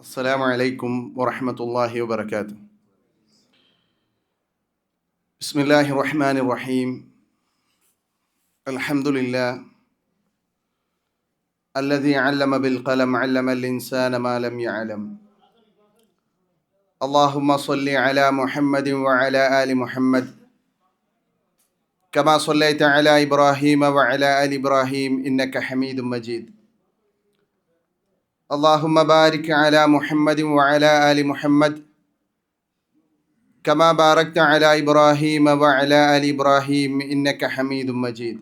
السلام عليكم ورحمة الله وبركاته. بسم الله الرحمن الرحيم. الحمد لله الذي علم بالقلم علم الإنسان ما لم يعلم. اللهم صل على محمد وعلى آل محمد كما صليت على إبراهيم وعلى آل إبراهيم إنك حميد مجيد. اللهم بارك على محمد وعلى آل محمد كما باركت على إبراهيم وعلى آل إبراهيم إنك حميد مجيد.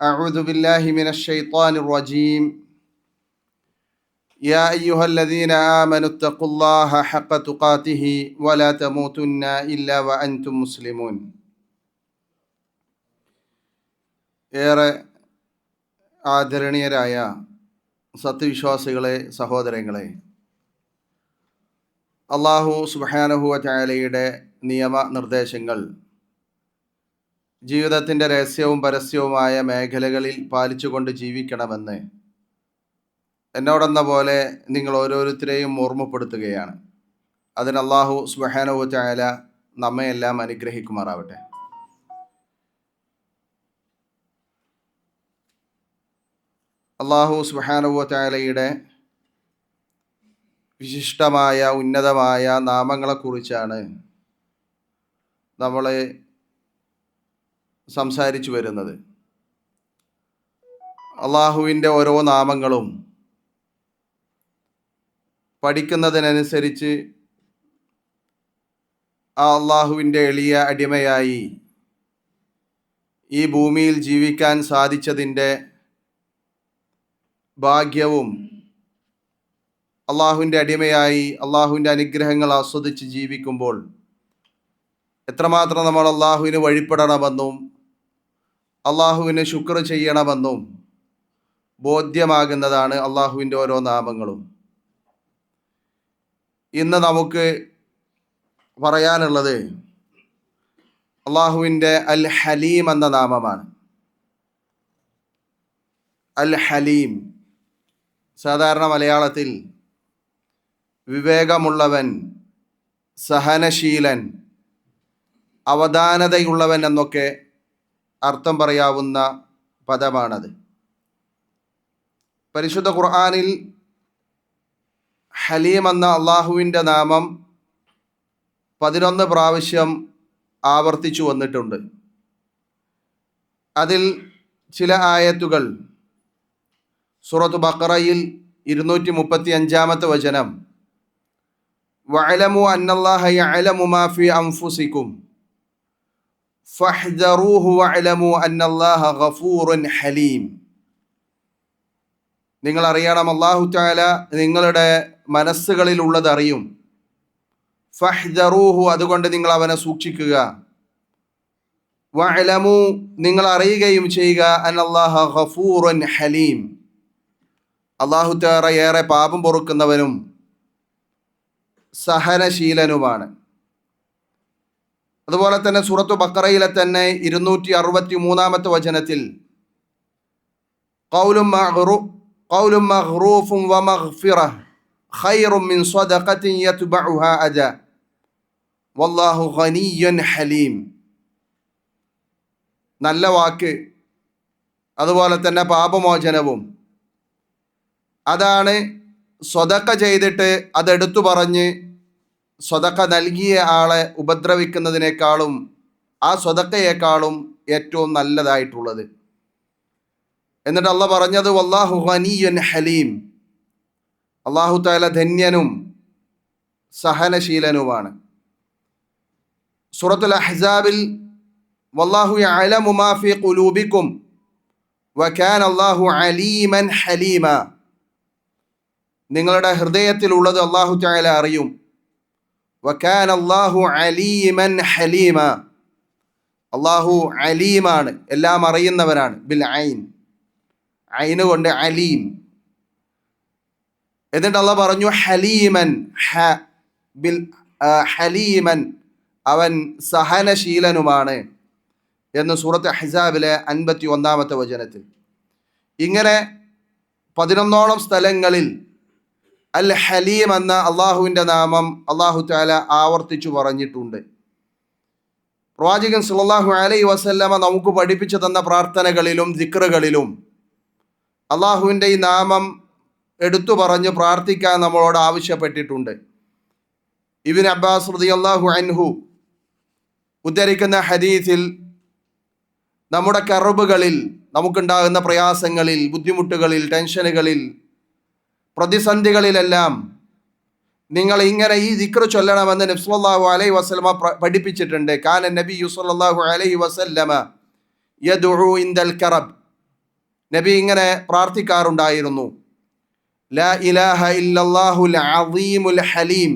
أعوذ بالله من الشيطان الرجيم. يا أيها الذين آمنوا اتقوا الله حق تقاته ولا تموتن إلا وأنتم مسلمون. ഏറെ ആദരണീയരായ സത്യവിശ്വാസികളെ, സഹോദരങ്ങളെ, അല്ലാഹു സുബ്ഹാനഹു വ തആലയുടെ നിയമനിർദ്ദേശങ്ങൾ ജീവിതത്തിൻ്റെ രഹസ്യവും പരസ്യവുമായ മേഖലകളിൽ പാലിച്ചുകൊണ്ട് ജീവിക്കണമെന്ന് എന്നോടെന്ന പോലെ നിങ്ങൾ ഓരോരുത്തരെയും ഓർമ്മപ്പെടുത്തുകയാണ്. അതിന് അല്ലാഹു സുബ്ഹാനഹു വ തആല നമ്മയെല്ലാം അനുഗ്രഹിക്കുമാറാവട്ടെ. അല്ലാഹു സുബ്ഹാനഹു വ തആലയുടെ വിശിഷ്ടമായ ഉന്നതമായ നാമങ്ങളെക്കുറിച്ചാണ് നമ്മൾ സംസാരിച്ചു വരുന്നത്. അള്ളാഹുവിൻ്റെ ഓരോ നാമങ്ങളും പഠിക്കുന്നതിനനുസരിച്ച് ആ അള്ളാഹുവിൻ്റെ എളിയ അടിമയായി ഈ ഭൂമിയിൽ ജീവിക്കാൻ സാധിച്ചതിൻ്റെ ഭാഗ്യവും അള്ളാഹുവിൻ്റെ അടിമയായി അള്ളാഹുവിൻ്റെ അനുഗ്രഹങ്ങൾ ആസ്വദിച്ച് ജീവിക്കുമ്പോൾ എത്രമാത്രം നമ്മൾ അള്ളാഹുവിന് വഴിപ്പെടണമെന്നും അള്ളാഹുവിന് ശുക്ർ ചെയ്യണമെന്നും ബോധ്യമാകുന്നതാണ് അള്ളാഹുവിൻ്റെ ഓരോ നാമങ്ങളും. ഇന്ന് നമുക്ക് പറയാനുള്ളത് അള്ളാഹുവിൻ്റെ അൽ ഹലീം എന്ന നാമമാണ്. അൽ ഹലീം സാധാരണ മലയാളത്തിൽ വിവേകമുള്ളവൻ, സഹനശീലൻ, അവധാനതയുള്ളവൻ എന്നൊക്കെ അർത്ഥം പറയാവുന്ന പദമാണത്. പരിശുദ്ധ ഖുർആനിൽ ഹലീം എന്ന അള്ളാഹുവിൻ്റെ നാമം 11 പ്രാവശ്യം ആവർത്തിച്ചു വന്നിട്ടുണ്ട്. അതിൽ ചില ആയത്തുകൾ സൂറത്ത് ബഖറയിൽ 235-ാമത്തെ വചനം, വഅലമു അന്നല്ലാഹ യഅലമു മാ ഫീ അൻഫുസികും ഫഹ്ദറൂഹു വഅലമു അന്നല്ലാഹ ഗഫൂറുൻ ഹലീം. നിങ്ങൾ അറിയണം, അല്ലാഹു തആല നിങ്ങളുടെ മനസ്സുകളിലുള്ളത് അറിയും. ഫഹ്ദറൂഹു, അതുകൊണ്ട് നിങ്ങൾ അവനെ സൂക്ഷിക്കുക. വഅലമു, നിങ്ങൾ അറിയുകയും ചെയ്യുക, അന്നല്ലാഹ ഗഫൂറുൻ ഹലീം, അല്ലാഹു തആല ഏറെ പാപം പൊറുക്കുന്നവനും സഹനശീലനുമാണ്. അതുപോലെ തന്നെ സൂറത്തു ബഖറയിലെ തന്നെ 263-ാമത്തെ വചനത്തിൽ ഖൗലും മഗ്റൂഫുൻ വമഗ്ഫിറ ഖൈറും മിൻ സ്വദഖത്തിൻ യത്ബഉഹാ അദാ വല്ലാഹു ഗനിയ്യുൻ ഹലീം. നല്ല വാക്ക്, അതുപോലെ തന്നെ പാപമോചനവും, അതാണ് സ്വതക്ക ചെയ്തിട്ട് അതെടുത്തു പറഞ്ഞ് സ്വതക്ക നൽകിയ ആളെ ഉപദ്രവിക്കുന്നതിനേക്കാളും ആ സ്വതക്കയേക്കാളും ഏറ്റവും നല്ലതായിട്ടുള്ളത്. എന്നിട്ട് അള്ളാഹ് പറഞ്ഞത് വല്ലാഹു ഗനിയ്യുൻ ഹലീം, അല്ലാഹു തആല ധന്യനും സഹനശീലനുമാണ്. സൂറത്തുൽ അഹ്സാബിൽ വല്ലാഹു യഅലമു മാ ഫീ ഖുലൂബികും വകാന അല്ലാഹു അലീമൻ ഹലീമ, നിങ്ങളുടെ ഹൃദയത്തിലുള്ളത് അല്ലാഹു തആല അറിയും. വകാന അല്ലാഹു അലീമൻ ഹലീമ, അല്ലാഹു അലീമാണ്, എല്ലാം അറിയുന്നവനാണ്. ബിൽ ഐൻ, ഐന് കൊണ്ട് അലീം. എന്നിട്ട് അല്ലാഹ് പറഞ്ഞു ഹലീമൻ, ഹലീമൻ, അവൻ സഹനശീലനുമാണ് എന്ന് സൂറത്ത് അഹ്സാബിലെ 51-ാമത്തെ വചനത്തിൽ. ഇങ്ങനെ 11ഓളം സ്ഥലങ്ങളിൽ അൽ ഹലീം എന്ന അള്ളാഹുവിൻ്റെ നാമം അള്ളാഹു തആല ആവർത്തിച്ചു പറഞ്ഞിട്ടുണ്ട്. പ്രവാചകൻ സല്ലല്ലാഹു അലൈഹി വസല്ലമ നമുക്ക് പഠിപ്പിച്ചു തന്ന പ്രാർത്ഥനകളിലും ദിക്റുകളിലും അള്ളാഹുവിൻ്റെ ഈ നാമം എടുത്തു പറഞ്ഞ് പ്രാർത്ഥിക്കാൻ നമ്മളോട് ആവശ്യപ്പെട്ടിട്ടുണ്ട്. ഇബ്നു അബ്ബാസ് റളിയല്ലാഹു അൻഹു ഉദ്ധരിക്കുന്ന ഹദീസിൽ നമ്മുടെ കർബുകളിൽ, നമുക്കുണ്ടാകുന്ന പ്രയാസങ്ങളിൽ, ബുദ്ധിമുട്ടുകളിൽ, ടെൻഷനുകളിൽ, പ്രതിസന്ധികളിലെല്ലാം നിങ്ങൾ ഇങ്ങനെ ഈ ദിക്ർ ചൊല്ലണമെന്ന് നബി സല്ലല്ലാഹു അലൈഹി വസല്ലമ പഠിപ്പിച്ചിട്ടുണ്ട്. കാന നബിയു സല്ലല്ലാഹു അലൈഹി വസല്ലമ യദ്ഉ ഇൻദൽ കറബ്. നബി ഇങ്ങനെ പ്രാർത്ഥിക്കാറുണ്ടായിരുന്നു. ലാ ഇലാഹ ഇല്ലല്ലാഹുൽ അസീമുൽ ഹലീം,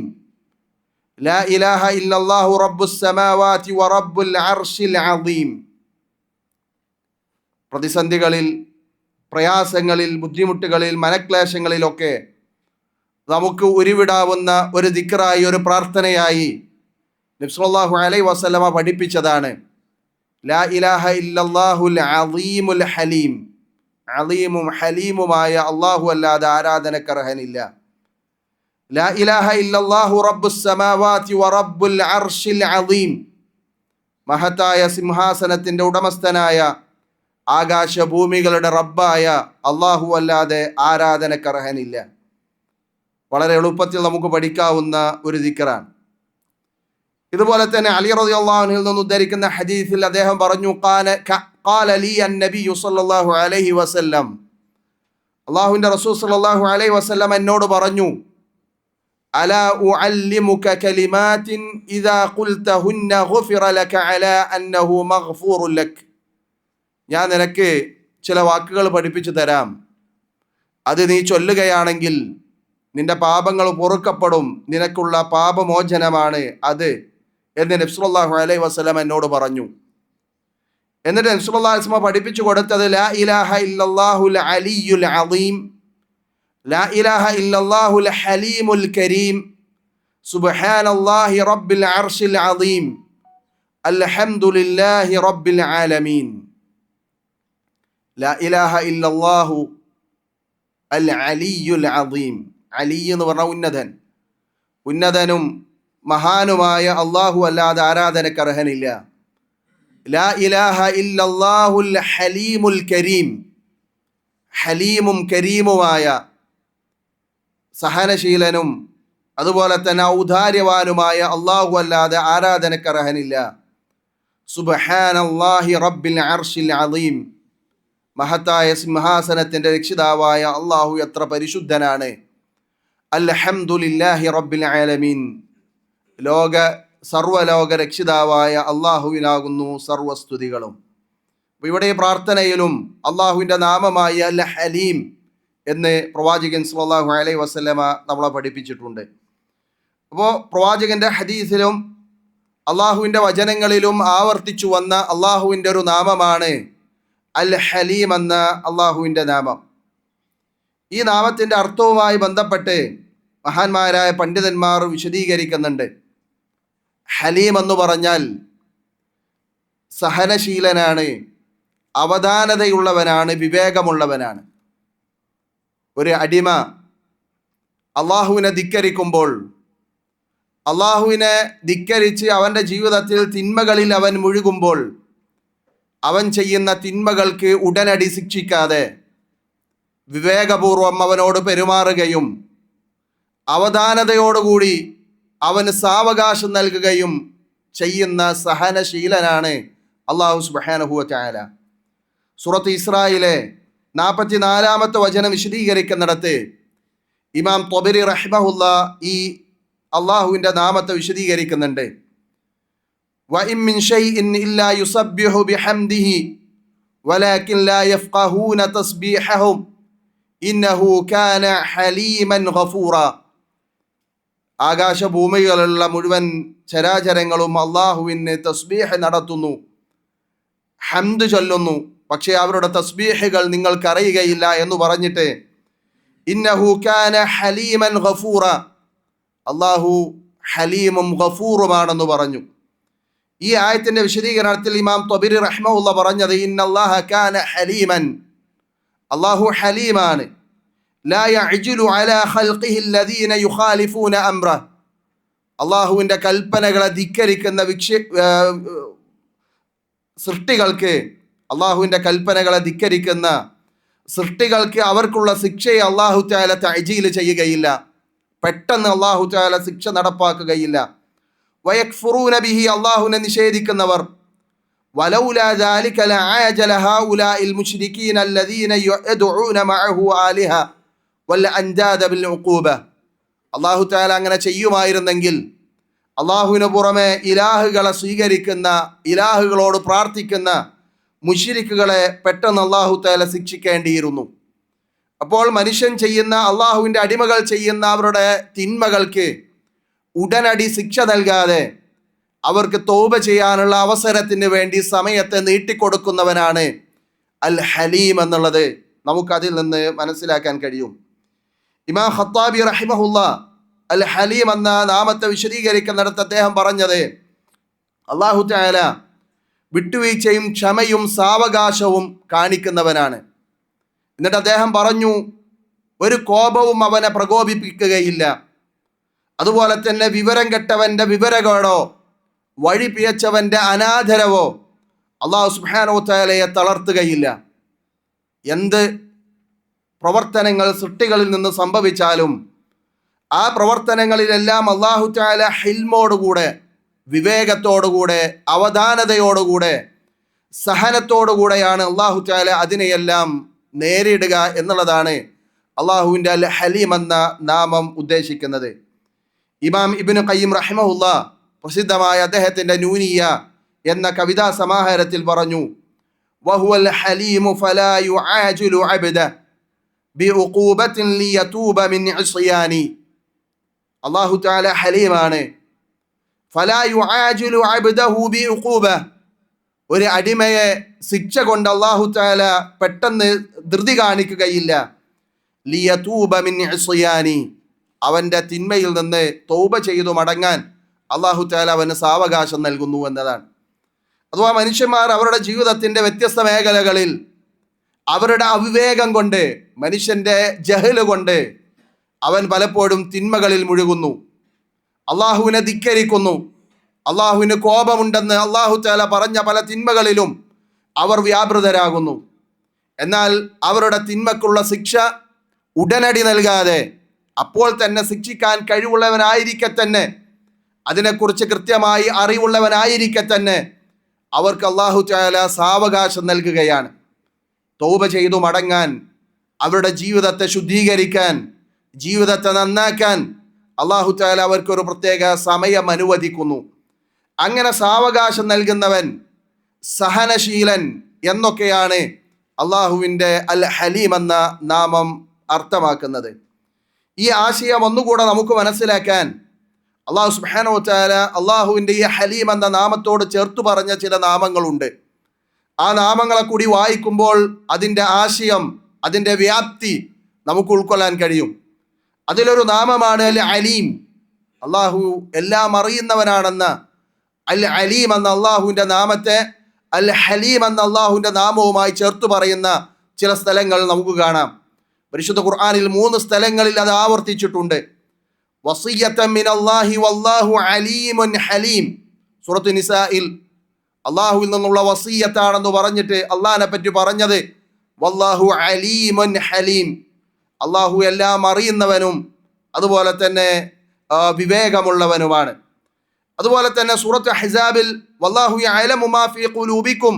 ലാ ഇലാഹ ഇല്ലല്ലാഹു റബ്ബുസ് സമാവാതി വ റബ്ബുൽ അർശിൽ അസീം. പ്രതിസന്ധികളിൽ, പ്രയാസങ്ങളിൽ, ബുദ്ധിമുട്ടുകളിൽ, മനക്ലേശങ്ങളിലൊക്കെ നമുക്ക് ഉരുവിടാവുന്ന ഒരു ദിക്റായി, ഒരു പ്രാർത്ഥനയായി നബി സല്ലല്ലാഹു അലൈഹി വസല്ലമ പഠിപ്പിച്ചതാണ്. ലാ ഇലാഹ ഇല്ലല്ലാഹുൽ അസീമുൽ ഹലീം. അലീമും ഹലീമുമായ അള്ളാഹു അല്ലാതെ ആരാധനക്കർഹനില്ല. ലാ ഇലാഹ ഇല്ലല്ലാഹു റബ്ബുസ് സമാവാതി വ റബ്ബുൽ അർശിൽ അസീം. മഹത്തായ സിംഹാസനത്തിൻ്റെ ഉടമസ്ഥനായ, ആകാശഭൂമികളുടെ റബ്ബായ അള്ളാഹു അല്ലാതെ ആരാധനക്കർഹനില്ല. വളരെ എളുപ്പത്തിൽ നമുക്ക് പഠിക്കാവുന്ന ഒരു ദിക്റാണ്. ഇതുപോലെ തന്നെ അലി റളിയല്ലാഹു അൻഹുവിൽ നിന്ന് ഉദ്ധരിക്കുന്ന ഹദീസിൽ അദ്ദേഹം പറഞ്ഞു, ഖാല ലി അൻ-നബിയ്യു സ്വല്ലല്ലാഹു അലൈഹി വസല്ലം, അല്ലാഹുവിൻ്റെ റസൂൽ സ്വല്ലല്ലാഹു അലൈഹി വസല്ലം എന്നോട് പറഞ്ഞു, അലാ ഉഅല്ലിമുക കലിമാത്തിൻ ഇദാ ഖുൽതഹുന്ന ഗുഫിറ ലക അലാ അന്നഹു മഗ്ഫൂറുൻ ലക്. ഞാൻ നിനക്ക് ചില വാക്കുകൾ പഠിപ്പിച്ചു തരാം, അത് നീ ചൊല്ലുകയാണെങ്കിൽ നിന്റെ പാപങ്ങൾ പൊറുക്കപ്പെടും, നിനക്കുള്ള പാപമോചനമാണ് അത് എന്ന് നബി സല്ലല്ലാഹു അലൈഹി വസല്ലം എന്നോട് പറഞ്ഞു. എന്നിട്ട് നബി സല്ലല്ലാഹു അലൈഹി വസല്ലം പഠിപ്പിച്ചു കൊടുത്തത് ലാ ഇലാഹ ഇല്ലല്ലാഹുൽ അലിയ്യുൽ അസീം, ലാ ഇലാഹ ഇല്ലല്ലാഹുൽ ഹലീമുൽ കരീം, സുബ്ഹാനല്ലാഹി റബ്ബിൽ അർശിൽ അസീം, അൽഹംദുലില്ലാഹി റബ്ബിൽ ആലമീൻ. ലാ ഇലാഹ ഇല്ലല്ലാഹു അൽ അലിയ്യുൽ അസീം. അലി എന്ന് പറഞ്ഞാൽ ഉന്നതൻ, ഉന്നതനും മഹാനുമായ അള്ളാഹു അല്ലാതെ ആരാധനക്കർഹനില്ല. ലാ ഇലാഹ ഇല്ലല്ലാഹുൽ ഹലീമുൽ കരീം. ഹലീമും കരീമുമായ, സഹനശീലനും അതുപോലെ തന്നെ ഔദാര്യവാനുമായ അള്ളാഹു അല്ലാതെ ആരാധനക്കർഹനില്ല. സുബ്ഹാനല്ലാഹി റബ്ബിൽ അർശിൽ അസീം. മഹത്തായ സിംഹാസനത്തിൻ്റെ രക്ഷിതാവായ അള്ളാഹു എത്ര പരിശുദ്ധനാണ്. അൽഹംദുലില്ലാഹി റബ്ബിൽ ആലമീൻ. സർവ്വലോക രക്ഷിതാവായ അള്ളാഹുവിനാകുന്നു സർവസ്തുതികളും. ഇവിടെ പ്രാർത്ഥനയിലും അള്ളാഹുവിൻ്റെ നാമമായ അൽ ഹലീം എന്ന് പ്രവാചകൻ സല്ലല്ലാഹു അലൈഹി വസല്ലമ നമ്മളെ പഠിപ്പിച്ചിട്ടുണ്ട്. അപ്പോൾ പ്രവാചകൻ്റെ ഹദീസിലും അള്ളാഹുവിൻ്റെ വചനങ്ങളിലും ആവർത്തിച്ചു വന്ന അള്ളാഹുവിൻ്റെ ഒരു നാമമാണ് അൽ ഹലീം എന്ന അള്ളാഹുവിൻ്റെ നാമം. ഈ നാമത്തിൻ്റെ അർത്ഥവുമായി ബന്ധപ്പെട്ട് മഹാന്മാരായ പണ്ഡിതന്മാർ വിശദീകരിക്കുന്നുണ്ട്. ഹലീം എന്ന് പറഞ്ഞാൽ സഹനശീലനാണ്, അവധാനതയുള്ളവനാണ്, വിവേകമുള്ളവനാണ്. ഒരു അടിമ അള്ളാഹുവിനെ ധിക്കരിക്കുമ്പോൾ, അള്ളാഹുവിനെ ധിക്കരിച്ച് അവൻ്റെ ജീവിതത്തിൽ തിന്മകളിൽ അവൻ മുഴുകുമ്പോൾ, അവൻ ചെയ്യുന്ന തിന്മകൾക്ക് ഉടനടി ശിക്ഷിക്കാതെ വിവേകപൂർവം അവനോട് പെരുമാറുകയും അവധാനതയോടുകൂടി അവന് സാവകാശം നൽകുകയും ചെയ്യുന്ന സഹനശീലനാണ് അള്ളാഹു സുബ്ഹാനഹു വ തആല. സൂറത്ത് ഇസ്രായിലെ 44-ാമത്തെ വചനം വിശദീകരിക്കുന്നിടത്ത് ഇമാം ത്വബരി റഹിമഹുല്ലാ ഈ അള്ളാഹുവിൻ്റെ നാമത്തെ വിശദീകരിക്കുന്നുണ്ട്. വഇൻ മിൻ ശൈഇൻ ഇല്ലാ യുസബ്ബിഹു ബിഹംദിഹി വലാകിൻ ലാ യഫ്ഖഹൂന തസ്ബീഹഹും ഇന്നഹു കാന ഹലീമൻ ഗഫൂറ. ആകാശഭൂമികളുള്ള മുഴുവൻ ചരാചരങ്ങളും അള്ളാഹുവിന് തസ്ബീഹ് നടത്തുന്നു, ഹംദ് ചൊല്ലുന്നു, പക്ഷേ അവരുടെ തസ്ബീഹുകൾ നിങ്ങൾക്കറിയുകയില്ല എന്ന് പറഞ്ഞിട്ട് ഇന്നഹു കാന ഹലീമൻ ഗഫൂറ, അള്ളാഹു ഹലീമും ഗഫൂറുമാണെന്ന് പറഞ്ഞു. ഈ ആയത്തിൻ്റെ വിശദീകരണത്തിൽ ഇമാം ത്വബരി റഹ്മഹുല്ലാ പറഞ്ഞത് ഇന്നല്ലാഹ കാന ഹലീമൻ, അള്ളാഹു ഹലീമാണ്. ലാ യഅ്ജുലു അലാ ഖൽഖിഹി അല്ലദീന യുഖാലിഫൂന അംറഹ്. അള്ളാഹുവിൻ്റെ കൽപ്പനകളെ ധിക്കരിക്കുന്ന സൃഷ്ടികൾക്ക്, അള്ളാഹുവിൻ്റെ കൽപ്പനകളെ ധിക്കരിക്കുന്ന സൃഷ്ടികൾക്ക് അവർക്കുള്ള ശിക്ഷയെ അള്ളാഹു തആല തഅ്ജീൽ ചെയ്യുകയില്ല. പെട്ടെന്ന് അള്ളാഹു തആല ശിക്ഷ നടപ്പാക്കുകയില്ല. വയക്ഫുറൂന ബിഹി, അള്ളാഹുവിനെ നിഷേധിക്കുന്നവർ. വലൗലാ ദാലിക ലഅജല ഹൗലാഇൽ മുശ്രികീന അല്ലദീന യദ്ഊന മഅഹു ആലിഹ വൽ അൻദാദ ബിൽ ഉഖൂബ. അള്ളാഹു തആല അങ്ങനെ ചെയ്യുമായിരുന്നെങ്കിൽ അള്ളാഹുവിന് പുറമെ ഇലാഹുകളെ സ്വീകരിക്കുന്ന, ഇലാഹുകളോട് പ്രാർത്ഥിക്കുന്ന മുശ്രിക്കുകളെ പെട്ടെന്ന് അള്ളാഹു തആല ശിക്ഷിക്കേണ്ടിയിരുന്നു. അപ്പോൾ മനുഷ്യൻ ചെയ്യുന്ന, അള്ളാഹുവിൻ്റെ അടിമകൾ ചെയ്യുന്ന അവരുടെ തിന്മകൾക്ക് ഉടനടി ശിക്ഷ നൽകാതെ അവർക്ക് തൗബ ചെയ്യാനുള്ള അവസരത്തിന് വേണ്ടി സമയത്തെ നീട്ടിക്കൊടുക്കുന്നവനാണ് അൽ ഹലീം എന്നുള്ളത് നമുക്കതിൽ നിന്ന് മനസ്സിലാക്കാൻ കഴിയും. ഇമാം ഖത്താബി റഹിമഹുല്ലാ അൽ ഹലീം എന്ന നാമത്തെ വിശദീകരിക്കുന്നിടത്ത് അദ്ദേഹം പറഞ്ഞത്, അല്ലാഹു തആല വിട്ടുവീഴ്ചയും ക്ഷമയും സാവകാശവും കാണിക്കുന്നവനാണ്. എന്നിട്ട് അദ്ദേഹം പറഞ്ഞു, ഒരു കോപവും അവനെ പ്രകോപിപ്പിക്കുകയില്ല. അതുപോലെ തന്നെ വിവരം കെട്ടവൻ്റെ വിവരകേടോ വഴി പിഴച്ചവൻ്റെ അനാദരവോ അല്ലാഹു സുബ്ഹാനഹു തആലയെ തളർത്തുകയില്ല. എന്ത് പ്രവർത്തനങ്ങൾ സൃഷ്ടികളിൽ നിന്ന് സംഭവിച്ചാലും ആ പ്രവർത്തനങ്ങളിലെല്ലാം അല്ലാഹു തആല ഹിൽമോടുകൂടെ, വിവേകത്തോടുകൂടെ, അവധാനതയോടുകൂടെ, സഹനത്തോടുകൂടെയാണ് അല്ലാഹു തആല അതിനെയെല്ലാം നേരിടുക എന്നുള്ളതാണ് അള്ളാഹുവിൻ്റെ അൽ ഹലീം എന്ന നാമം ഉദ്ദേശിക്കുന്നത്. ഇമാം ഇബ്നു ഖയ്യിം റഹിമഹുല്ലാ പ്രസിദ്ധമായ അദ്ദേഹത്തിൻ്റെ നൂനിയ എന്ന കവിതാ സമാഹാരത്തിൽ പറഞ്ഞു, വഹുവൽ ഹലീമു ഫലാ യുആജിലു അബ്ദ ബിഉഖൂബത്തിൻ ലിയതൂബ മിൻ ഇസ്യാനി. അല്ലാഹു തആല ഹലീമാണ്. ഫലാ യുആജിലു അബ്ദഹു ബിഉഖൂബ, ഒരു അടിമയെ ശിക്ഷ കൊണ്ട് അല്ലാഹു തആല പെട്ടെന്ന് ധൃതി കാണിക്കുകയില്ല. ലിയതൂബ മിൻ ഇസ്യാനി, അവൻ്റെ തിന്മയിൽ നിന്ന് തൗബ ചെയ്തു മടങ്ങാൻ അല്ലാഹു തആല അവന് സാവകാശം നൽകുന്നു എന്നതാണ്. അഥവാ മനുഷ്യന്മാർ അവരുടെ ജീവിതത്തിൻ്റെ വ്യത്യസ്ത മേഖലകളിൽ അവരുടെ അവിവേകം കൊണ്ട്, മനുഷ്യൻ്റെ ജഹല് കൊണ്ട് അവൻ പലപ്പോഴും തിന്മകളിൽ മുഴുകുന്നു, അള്ളാഹുവിനെ ധിക്കരിക്കുന്നു. അള്ളാഹുവിന് കോപമുണ്ടെന്ന് അല്ലാഹു തആല പറഞ്ഞ പല തിന്മകളിലും അവർ വ്യാപൃതരാകുന്നു. എന്നാൽ അവരുടെ തിന്മക്കുള്ള ശിക്ഷ ഉടനടി നൽകാതെ, അപ്പോൾ തന്നെ ശിക്ഷിക്കാൻ കഴിവുള്ളവനായിരിക്കെ തന്നെ, അതിനെക്കുറിച്ച് കൃത്യമായി അറിവുള്ളവനായിരിക്കെ തന്നെ അവർക്ക് അല്ലാഹു തആല സാവകാശം നൽകുകയാണ്. തൗബ ചെയ്തു മടങ്ങാൻ, അവരുടെ ജീവിതത്തെ ശുദ്ധീകരിക്കാൻ, ജീവിതത്തെ നന്നാക്കാൻ അല്ലാഹു തആല അവർക്കൊരു പ്രത്യേക സമയം അനുവദിക്കുന്നു. അങ്ങനെ സാവകാശം നൽകുന്നവൻ, സഹനശീലൻ എന്നൊക്കെയാണ് അള്ളാഹുവിൻ്റെ അൽ ഹലീം എന്ന നാമം അർത്ഥമാക്കുന്നത്. ഈ ആശയം ഒന്നുകൂടെ നമുക്ക് മനസ്സിലാക്കാൻ അല്ലാഹു സുബ്ഹാനഹു വ തആല അള്ളാഹുവിൻ്റെ ഈ ഹലീം എന്ന നാമത്തോട് ചേർത്തു പറഞ്ഞ ചില നാമങ്ങളുണ്ട്. ആ നാമങ്ങളെ കൂടി വായിക്കുമ്പോൾ അതിൻ്റെ ആശയം, അതിൻ്റെ വ്യാപ്തി നമുക്ക് ഉൾക്കൊള്ളാൻ കഴിയും. അതിലൊരു നാമമാണ് അൽ അലീം. അള്ളാഹു എല്ലാം അറിയുന്നവനാണെന്ന അൽ അലീം എന്ന അള്ളാഹുവിൻ്റെ നാമത്തെ അൽ ഹലീം എന്ന അള്ളാഹുവിൻ്റെ നാമവുമായി ചേർത്തു പറയുന്ന ചില സ്ഥലങ്ങൾ നമുക്ക് കാണാം. പരിശുദ്ധ ഖുർആനിൽ 3 സ്ഥലങ്ങളിൽ അത് ആവർത്തിച്ചിട്ടുണ്ട്. വസിയ്യത്തൻ മിനല്ലാഹി വല്ലാഹു അലീമുൻ ഹലീം. സൂറത്തു നിസായിൽ അള്ളാഹുവിൽ നിന്നുള്ള വസിയ്യത്താണെന്ന് പറഞ്ഞിട്ട് അള്ളാഹിനെ പറ്റി പറഞ്ഞത് വല്ലാഹു അലീമുൻ ഹലീം, അള്ളാഹു എല്ലാം അറിയുന്നവനും അതുപോലെ തന്നെ വിവേകമുള്ളവനുമാണ്. അതുപോലെ തന്നെ സൂറത്ത് അഹ്സാബിൽ വല്ലാഹു യഅലമു മാ ഫീ ഖുലൂബിക്കും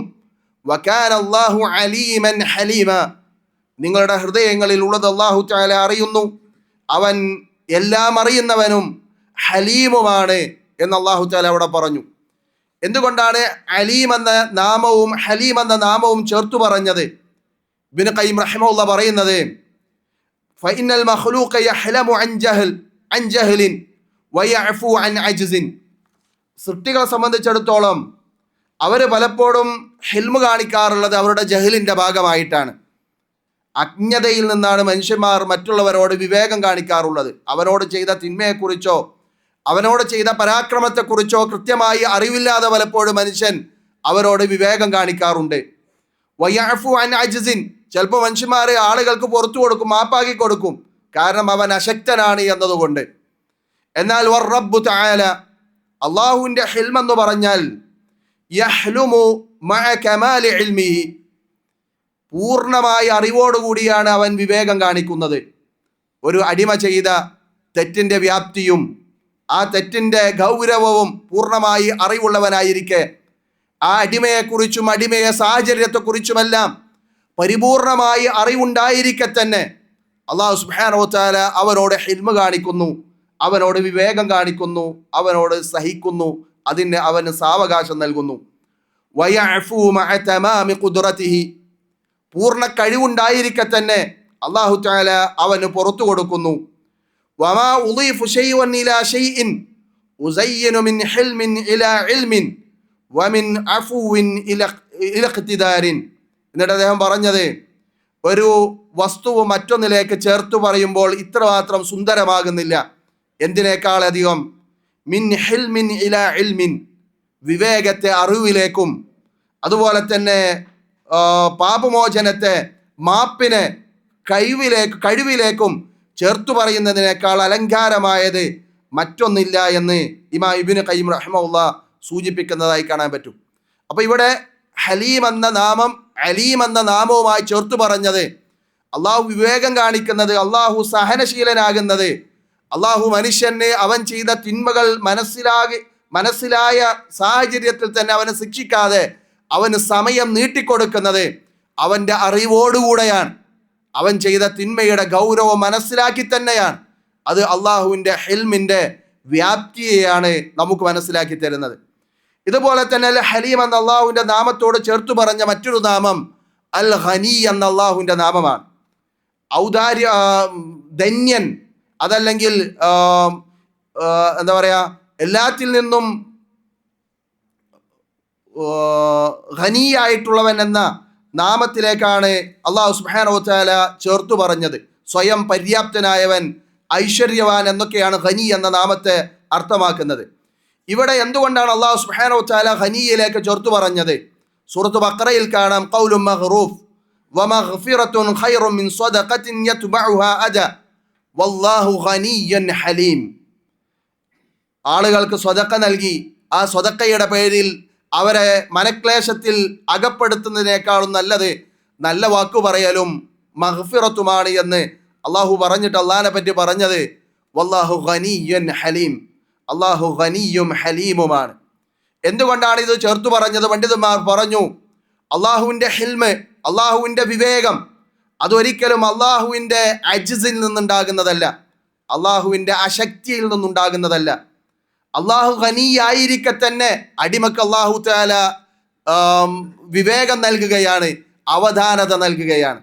വകാന അല്ലാഹു അലീമൻ ഹലീമ, നിങ്ങളുടെ ഹൃദയങ്ങളിൽ ഉള്ളത് അല്ലാഹു തആല അറിയുന്നു, അവൻ എല്ലാം അറിയുന്നവനും ഹലീമുമാണ് എന്ന് അല്ലാഹു തആല അവിടെ പറഞ്ഞു. എന്തുകൊണ്ടാണ് അലീം എന്ന നാമവും ഹലീം എന്ന നാമവും ചേർത്തു പറഞ്ഞത്? ഇബ്നു ഖയ്യിം റഹിമഹുല്ലാഹ് പറയുന്നത്, ഫഇന്നൽ മഖ്ലൂഖ യഹ്ലമു അൻ ജഹ്ലിൻ വയഅഫു അൻ അജ്സിൻ. സൃഷ്ടികളെ സംബന്ധിച്ചിടത്തോളം അവർ പലപ്പോഴും ഹിൽമ് കാണിക്കാറുള്ളത് അവരുടെ ജഹലിൻ്റെ ഭാഗമായിട്ടാണ്. അജ്ഞതയിൽ നിന്നാണ് മനുഷ്യന്മാർ മറ്റുള്ളവരോട് വിവേകം കാണിക്കാറുള്ളത്. അവനോട് ചെയ്ത തിന്മയെക്കുറിച്ചോ അവനോട് ചെയ്ത പരാക്രമത്തെക്കുറിച്ചോ കൃത്യമായി അറിവില്ലാതെ പലപ്പോഴും മനുഷ്യൻ അവരോട് വിവേകം കാണിക്കാറുണ്ട്. വയഅഫു അൻ അജ്സിൻ, ചിലപ്പോൾ മനുഷ്യന്മാർ ആളുകൾക്ക് പുറത്തു കൊടുക്കും, മാപ്പാക്കി കൊടുക്കും, കാരണം അവൻ അശക്തനാണ് എന്നതുകൊണ്ട്. എന്നാൽ റബ്ബു തആല, അള്ളാഹുവിൻ്റെ ഹിൽം എന്ന് പറഞ്ഞാൽ യഹ്ലുമു മഅ കമാലി ഇൽമിഹി, പൂർണ്ണമായ അറിവോടുകൂടിയാണ് അവൻ വിവേകം കാണിക്കുന്നത്. ഒരു അടിമ ചെയ്ത തെറ്റിൻ്റെ വ്യാപ്തിയും ആ തെറ്റിൻ്റെ ഗൗരവവും പൂർണ്ണമായി അറിവുള്ളവനായിരിക്കെ ആ അടിമയെക്കുറിച്ചും അടിമയെ സാഹചര്യത്തെക്കുറിച്ചുമെല്ലാം പരിപൂർണമായി അറിവുണ്ടായിരിക്കെ തന്നെ അല്ലാഹു സുബ്ഹാനഹു വ തആല അവനോട് ഹിൽമ് കാണിക്കുന്നു, അവനോട് വിവേകം കാണിക്കുന്നു, അവനോട് സഹിക്കുന്നു, അതിന് അവന് സാവകാശം നൽകുന്നു. വയഅഫു മഅ തമാമി ഖുദ്റതിഹി, പൂർണ്ണ കഴിവുണ്ടായിരിക്കെ തന്നെ അല്ലാഹു തആല അവന് പുറത്തു കൊടുക്കുന്നു. വമാ ഉളീഫു ശൈഅൻ ഇലാ ശൈഇൻ ഉസയ്യിനു മിൻ ഹിൽമിൻ ഇലാ ഇൽമിൻ വമിൻ അഫുവിൻ ഇലാ ഇഖ്തിദാരിൻ. എന്നിട്ട് അദ്ദേഹം പറഞ്ഞത്, ഒരു വസ്തുവ് മറ്റൊന്നിലേക്ക് ചേർത്ത് പറയുമ്പോൾ ഇത്രമാത്രം സുന്ദരമാകുന്നില്ല. എന്തിനേക്കാളധികം മിൻ ഹിൽമിൻ ഇലാ ഇൽമിൻ, വിവേകത്തെ അറിവിലേക്കും അതുപോലെ തന്നെ പാപമോചനത്തെ മാപ്പിനെ കഴിവിലേക്കും ചേർത്തു പറയുന്നതിനേക്കാൾ അലങ്കാരമായത് മറ്റൊന്നില്ല എന്ന് ഇമാം ഇബ്നു ഖയ്യിം റഹിമഹുല്ലാഹ് സൂചിപ്പിക്കുന്നതായി കാണാൻ പറ്റും. അപ്പോൾ ഇവിടെ ഹലീം എന്ന നാമം അലീം എന്ന നാമവുമായി ചേർത്തു പറഞ്ഞത്, അള്ളാഹു വിവേകം കാണിക്കുന്നത്, അള്ളാഹു സഹനശീലനാകുന്നത്, അള്ളാഹു മനുഷ്യന് അവൻ ചെയ്ത തിന്മകൾ മനസ്സിലായ സാഹചര്യത്തിൽ തന്നെ അവനെ ശിക്ഷിക്കാതെ അവന് സമയം നീട്ടിക്കൊടുക്കുന്നത് അവൻ്റെ അറിവോടുകൂടെയാണ്. അവൻ ചെയ്ത തിന്മയുടെ ഗൗരവം മനസ്സിലാക്കി തന്നെയാണ്. അത് അള്ളാഹുവിൻ്റെ ഹിൽമിൻ്റെ വ്യാപ്തിയെയാണ് നമുക്ക് മനസ്സിലാക്കി തരുന്നത്. ഇതുപോലെ തന്നെ അൽ ഹലീം എന്ന അള്ളാഹുവിൻ്റെ നാമത്തോട് ചേർത്തു പറഞ്ഞ മറ്റൊരു നാമം അൽ ഖനി എന്ന അള്ളാഹുവിൻ്റെ നാമമാണ്. ഔദാര്യ ധന്യൻ, അതല്ലെങ്കിൽ എന്താ പറയുക, എല്ലാത്തിൽ നിന്നും ഖനിയായിട്ടുള്ളവൻ എന്ന നാമത്തിലേക്കാണ് അള്ളാഹു സുബ്ഹാനഹു വ തആല ചേർത്തു പറഞ്ഞത്. സ്വയം പര്യാപ്തനായവൻ, ഐശ്വര്യവാൻ എന്നൊക്കെയാണ് ഖനി എന്ന നാമത്തെ അർത്ഥമാക്കുന്നത്. ഇവിടെ എന്തുകൊണ്ടാണ് അള്ളാഹു സുബ്ഹാനഹു വ തആല ഖനിയിലേക്ക് ചേർത്തു പറഞ്ഞത്? സൂറത്ത് ബഖറയിൽ കാണാം, ഖൗലുൻ മഗ്റൂഫ് വമഗ്ഫിറത്തുൻ ഖൈറുൻ മിൻ സ്വദഖത്തിൻ യത്ബഉഹാ അദാ വല്ലാഹു ഖനിയ്യുൻ ഹലീം. ആളുകൾക്ക് സ്വതക്ക നൽകി ആ സ്വതക്കയുടെ പേരിൽ അവരെ മനക്ലേശത്തിൽ അകപ്പെടുത്തുന്നതിനേക്കാളും നല്ലത് നല്ല വാക്കു പറയലും മഗ്ഫിറത്തുമാണ് എന്ന് അള്ളാഹു പറഞ്ഞിട്ട് അള്ളാഹിനെ പറ്റി പറഞ്ഞത് വല്ലാഹു ഖനിയ്യുൻ ഹലീം, അള്ളാഹു ഖനിയും ഹലീമുമാണ്. എന്തുകൊണ്ടാണ് ഇത് ചേർത്തു പറഞ്ഞത്? പണ്ഡിതന്മാർ പറഞ്ഞു, അള്ളാഹുവിൻ്റെ ഹിൽമ്, അള്ളാഹുവിൻ്റെ വിവേകം അതൊരിക്കലും അള്ളാഹുവിൻ്റെ അജ്സിൽ നിന്നുണ്ടാകുന്നതല്ല, അള്ളാഹുവിൻ്റെ അശക്തിയിൽ നിന്നുണ്ടാകുന്നതല്ല. അള്ളാഹു ഖനിയായിരിക്കെ തന്നെ അടിമക്ക് അള്ളാഹു തആല വിവേകം നൽകുകയാണ്, അവധാനത നൽകുകയാണ്.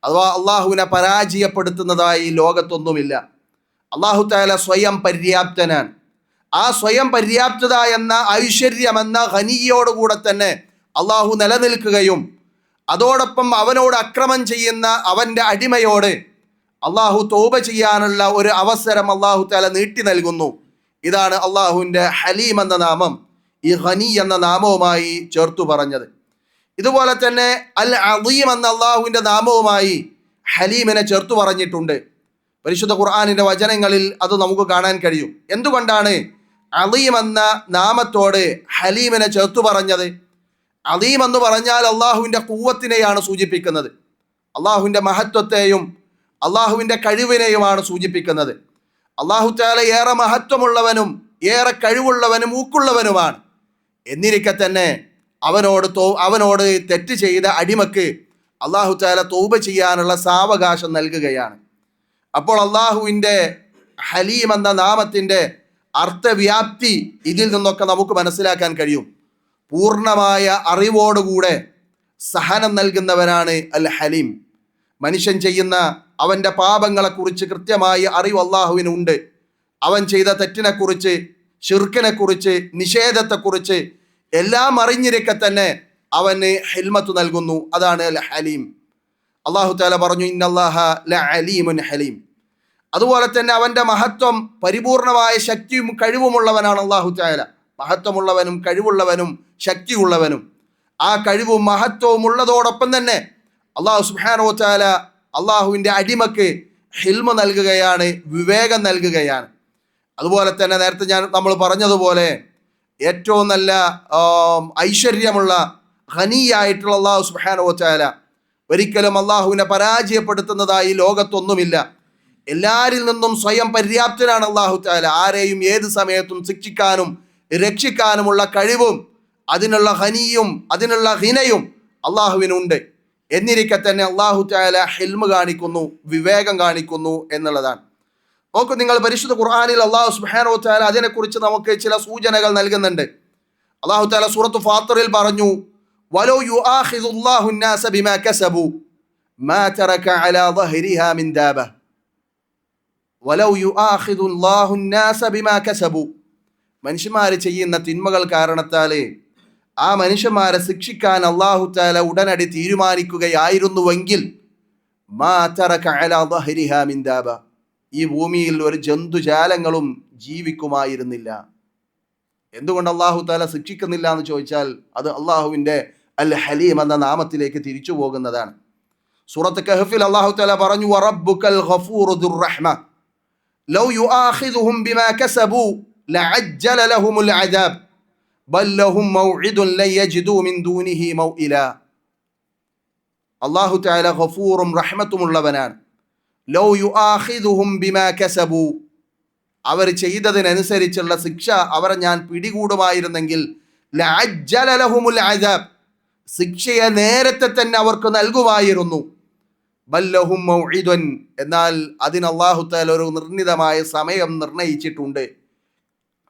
അഥവാ അള്ളാഹുവിനെ പരാജയപ്പെടുത്തുന്നതായി ലോകത്തൊന്നുമില്ല. അള്ളാഹു തആല സ്വയം പര്യാപ്തനാണ്. ആ സ്വയം പര്യാപ്തത എന്ന ഐശ്വര്യം എന്ന ഖനിയോടുകൂടെ തന്നെ അള്ളാഹു നിലനിൽക്കുകയും അതോടൊപ്പം അവനോട് അക്രമം ചെയ്യുന്ന അവൻ്റെ അടിമയോട് അള്ളാഹു തൗബ ചെയ്യാനുള്ള ഒരു അവസരം അള്ളാഹു തആല നീട്ടി നൽകുന്നു. ഇതാണ് അള്ളാഹുവിൻ്റെ ഹലീം എന്ന നാമം ഈ ഖനി എന്ന നാമവുമായി ചേർത്തു പറഞ്ഞത്. ഇതുപോലെ തന്നെ അൽ അദീം എന്ന അള്ളാഹുവിൻ്റെ നാമവുമായി ഹലീമിനെ ചേർത്തു പറഞ്ഞിട്ടുണ്ട്. പരിശുദ്ധ ഖുർആനിൻ്റെ വചനങ്ങളിൽ അത് നമുക്ക് കാണാൻ കഴിയും. എന്തുകൊണ്ടാണ് അദീം എന്ന നാമത്തോട് ഹലീമിനെ ചേർത്തു പറഞ്ഞത്? അദീം എന്ന് പറഞ്ഞാൽ അള്ളാഹുവിൻ്റെ ഖുവ്വത്തിനെയാണ് സൂചിപ്പിക്കുന്നത്, അള്ളാഹുവിൻ്റെ മഹത്വത്തെയും അള്ളാഹുവിൻ്റെ കഴിവിനെയുമാണ് സൂചിപ്പിക്കുന്നത്. അള്ളാഹു തആല ഏറെ മഹത്വമുള്ളവനും ഏറെ കഴിവുള്ളവനും ഊക്കുള്ളവനുമാണ്. എന്നിരിക്കെ തന്നെ അവനോട് തെറ്റ് ചെയ്ത അടിമക്ക് അള്ളാഹു തആല തൗബ ചെയ്യാനുള്ള സാവകാശം നൽകുകയാണ്. അപ്പോൾ അള്ളാഹുവിൻ്റെ ഹലീം എന്ന നാമത്തിൻ്റെ അർത്ഥവ്യാപ്തി ഇതിൽ നിന്നൊക്കെ നമുക്ക് മനസ്സിലാക്കാൻ കഴിയും. പൂർണ്ണമായ അറിവോടുകൂടെ സഹനം നൽകുന്നവനാണ് അൽ ഹലീം. മനുഷ്യൻ ചെയ്യുന്ന അവൻ്റെ പാപങ്ങളെക്കുറിച്ച് കൃത്യമായ അറിവ് അള്ളാഹുവിനുണ്ട്. അവൻ ചെയ്ത തെറ്റിനെക്കുറിച്ച്, ശിർക്കിനെക്കുറിച്ച്, നിഷേധത്തെക്കുറിച്ച് എല്ലാം അറിഞ്ഞിരിക്കെ തന്നെ അവന് ഹിൽമത്ത് നൽകുന്നു. അതാണ് അൽ ഹലീം. അള്ളാഹു തആല പറഞ്ഞു, ഇന്നല്ലാഹ ലഅലീമുൻ ഹലീം. അതുപോലെ തന്നെ അവൻ്റെ മഹത്വം, പരിപൂർണമായ ശക്തിയും കഴിവുമുള്ളവനാണ് അള്ളാഹു തആല. മഹത്വമുള്ളവനും കഴിവുള്ളവനും ശക്തിയുള്ളവനും. ആ കഴിവും മഹത്വവും ഉള്ളതോടൊപ്പം തന്നെ അള്ളാഹു സുബ്ഹാനഹു വ തആല അള്ളാഹുവിൻ്റെ അടിമക്ക് ഹിൽമ നൽകുകയാണ്, വിവേകം നൽകുകയാണ്. അതുപോലെ തന്നെ നേരത്തെ നമ്മൾ പറഞ്ഞതുപോലെ ഏറ്റവും നല്ല ഐശ്വര്യമുള്ള ഖനിയായിട്ടുള്ള അള്ളാഹു സുബ്ഹാനഹു വ തആല ഒരിക്കലും അള്ളാഹുവിനെ പരാജയപ്പെടുത്തുന്നതായി ലോകത്തൊന്നുമില്ല. എല്ലാരിൽ നിന്നും സ്വയം പര്യാപ്തനാണ് അള്ളാഹു തആല. ആരെയും ഏത് സമയത്തും ശിക്ഷിക്കാനും രക്ഷിക്കാനുമുള്ള കഴിവും അതിനുള്ള ഖനിയും അതിനുള്ള ഹിനയും അള്ളാഹുവിനുണ്ട്. എന്നിരിക്കെ തന്നെ അള്ളാഹു തആല ഹിൽമ കാണിക്കുന്നു, വിവേകം കാണിക്കുന്നു എന്നുള്ളതാണ്. നോക്കൂ നിങ്ങൾ, പരിശുദ്ധ ഖുർആനിൽ അള്ളാഹു സുബ്ഹാനഹു വ തആല അതിനെക്കുറിച്ച് നമുക്ക് ചില സൂചനകൾ നൽകുന്നുണ്ട്. അള്ളാഹു തആല സൂറത്ത് ഫാത്തിറിൽ പറഞ്ഞു, വലൗ യുആഖിദുല്ലാഹു الناس ബിമാ കസബു മാ തറക അലാ ളഹ്രിഹാ മിൻ ദാബ വലൗ യുആഖിദുല്ലാഹു الناس ബിമാ കസബു. മനുഷ്യന്മാർ ചെയ്യുന്ന തിന്മകൾ കാരണത്താൽ ആ മനുഷ്യന്മാരെ ശിക്ഷിക്കാൻ അള്ളാഹു തആല ഉടനടി തീരുമാനിക്കുകയായിരുന്നുവെങ്കിൽ മാ തറക അലാ ളഹ്രിഹാ മിൻ ദാബ, ഈ ഭൂമിയിൽ ഒരു ജന്തുജാലങ്ങളും ജീവിക്കുമായിരുന്നില്ല. എന്തുകൊണ്ട് അള്ളാഹു തആല ശിക്ഷിക്കുന്നില്ല എന്ന് ചോദിച്ചാൽ അത് അള്ളാഹുവിൻ്റെ അൽ ഹലീം എന്ന നാമത്തിലേക്ക് തിരിച്ചു പോകുന്നതാണ്. സൂറത്ത് കഹ്ഫിൽ അള്ളാഹു തആല പറഞ്ഞു, വറബ്ബുക്കൽ ഗഫൂറു ദുർ റഹ്മ ലൗ യുആഖിദുഹും ബിമാ കസബു ലഅജ്ജല ലഹുമുൽ അദാബ് ബൽ ലഹും മൗഇദുൻ ലൻ യജിദു മിൻ ദൂനിഹി മൗഇല. അള്ളാഹു തആല ഗഫൂറും റഹ്മത്തുമുള്ളവനാണ്. ലൗ യുആഖിദുഹും ബിമാ കസബു, അവർ ചെയ്തതിനനുസരിച്ചുള്ള ശിക്ഷ അവരെ ഞാൻ പിടികൂടുമായിരുന്നെങ്കിൽ ലഅജ്ജല ലഹുമുൽ അദാബ്, ശിക്ഷയെ നേരത്തെ തന്നെ അവർക്ക് നൽകുമായിരുന്നു. ബല്ലഹും മൗഇദുൻ, എന്നാൽ അതിന് അല്ലാഹു തആല ഒരു നിർണിതമായ സമയം നിർണയിച്ചിട്ടുണ്ട്.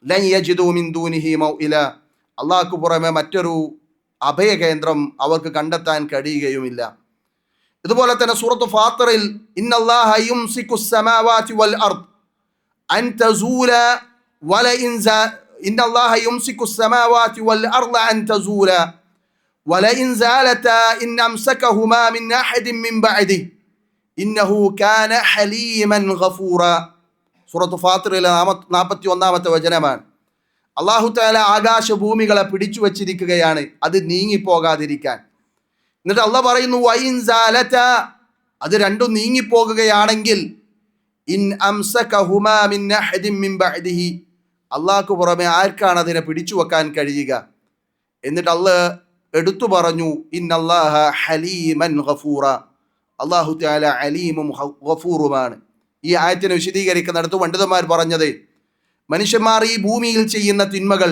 ലൻ യജിദു മിൻ ദൂനിഹി മൗഇല, അല്ലാഹുക്ക് പുറമെ മറ്റൊരു അഭയകേന്ദ്രം അവർക്ക് കണ്ടെത്താൻ കഴിയുകയുമില്ല. ഇതുപോലെ തന്നെ സൂറത്ത് ഫാത്തിറിൽ ഇന്നല്ലാഹ യുംസിക്കുസ് സമാവാതി വൽ അർദ് അൻ തസൂല വലഇൻ ഇന്നല്ലാഹ യുംസിക്കുസ് സമാവാതി വൽ അർദ് അൻ തസൂല വലഇൻ സാലതാ ഇൻ അംസകഹുമാ മിൻ അഹദിൻ മിൻ ബഅദി ഇന്നഹു കാന ഹലീമൻ ഗഫൂറ. സൂറത്ത് ഫാത്തിറിലെ 41-ാമത്തെ വചനമാണ്. അല്ലാഹു തആല ആകാശഭൂമികളെ പിടിച്ചു വച്ചിരിക്കുകയാണ് അത് നീങ്ങിപ്പോകാതിരിക്കാൻ. എന്നിട്ട് അള്ളാഹ് പറയുന്നു വൈൻ സാലതാ, അത് രണ്ടും നീങ്ങിപ്പോകുകയാണെങ്കിൽ ഇൻ അംസകഹുമാ മിൻ അഹദിൻ മിൻ ബഅദിഹി, അള്ളാഹ്ക്ക് പുറമെ ആർക്കാണ് അതിനെ പിടിച്ചു വെക്കാൻ കഴിയുക? എന്നിട്ട് അള്ളാഹ് എടുത്തു പറഞ്ഞു ഇന്നല്ലാഹ ഹലീമൻ ഗഫൂറ, അള്ളാഹു തആല അലീമും ഗഫൂറുമാണ്. ഈ ആയത്തിനെ വിശദീകരിക്കുന്നിടത്ത് പണ്ഡിതന്മാർ പറഞ്ഞത്, മനുഷ്യന്മാർ ഈ ഭൂമിയിൽ ചെയ്യുന്ന തിന്മകൾ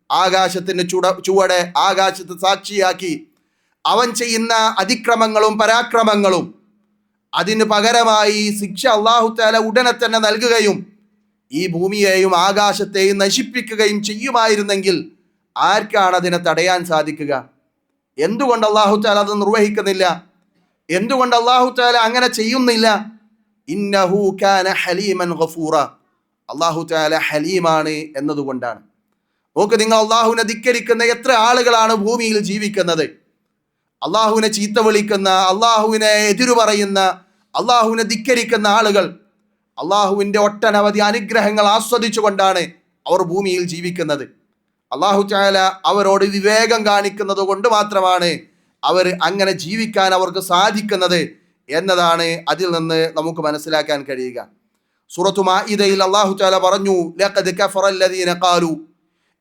ആകാശത്തിന് ചുവടെ ആകാശത്ത് സാക്ഷിയാക്കി അവൻ ചെയ്യുന്ന അതിക്രമങ്ങളും പരാക്രമങ്ങളും അതിന് പകരമായി ശിക്ഷ അല്ലാഹു തആല ഉടനെ തന്നെ നൽകുകയും ഈ ഭൂമിയെയും ആകാശത്തെയും നശിപ്പിക്കുകയും ചെയ്യുമായിരുന്നെങ്കിൽ ആർക്കാണ് അതിനെ തടയാൻ സാധിക്കുക? എന്തുകൊണ്ട് അല്ലാഹു തആല അത് നിർവഹിക്കുന്നില്ല? എന്തുകൊണ്ട് അല്ലാഹു തആല അങ്ങനെ ചെയ്യുന്നില്ല? ഇന്നഹു കാന ഹലീമൻ ഗഫൂറ, അല്ലാഹു തആല ഹലീമാണ് എന്നതുകൊണ്ടാണ്. നോക്ക് നിങ്ങൾ, അല്ലാഹുവിനെ ധിക്കരിക്കുന്ന എത്ര ആളുകളാണ് ഭൂമിയിൽ ജീവിക്കുന്നത്? അള്ളാഹുവിനെ ചീത്ത വിളിക്കുന്ന, അള്ളാഹുവിനെ എതിരു പറയുന്ന, അള്ളാഹുവിനെ ധിക്കരിക്കുന്ന ആളുകൾ അള്ളാഹുവിൻ്റെ ഒട്ടനവധി അനുഗ്രഹങ്ങൾ ആസ്വദിച്ചുകൊണ്ടാണ് അവർ ഭൂമിയിൽ ജീവിക്കുന്നത്. അള്ളാഹു തആല അവരോട് വിവേകം കാണിക്കുന്നത് കൊണ്ട് മാത്രമാണ് അവർ അങ്ങനെ ജീവിക്കാൻ അവർക്ക് സാധിക്കുന്നത് എന്നതാണ് അതിൽ നിന്ന് നമുക്ക് മനസ്സിലാക്കാൻ കഴിയുക. സൂറത്തു മാഇദയിൽ അള്ളാഹു തആല പറഞ്ഞു, ലഖദ് കഫറല്ലദീന ഖാലു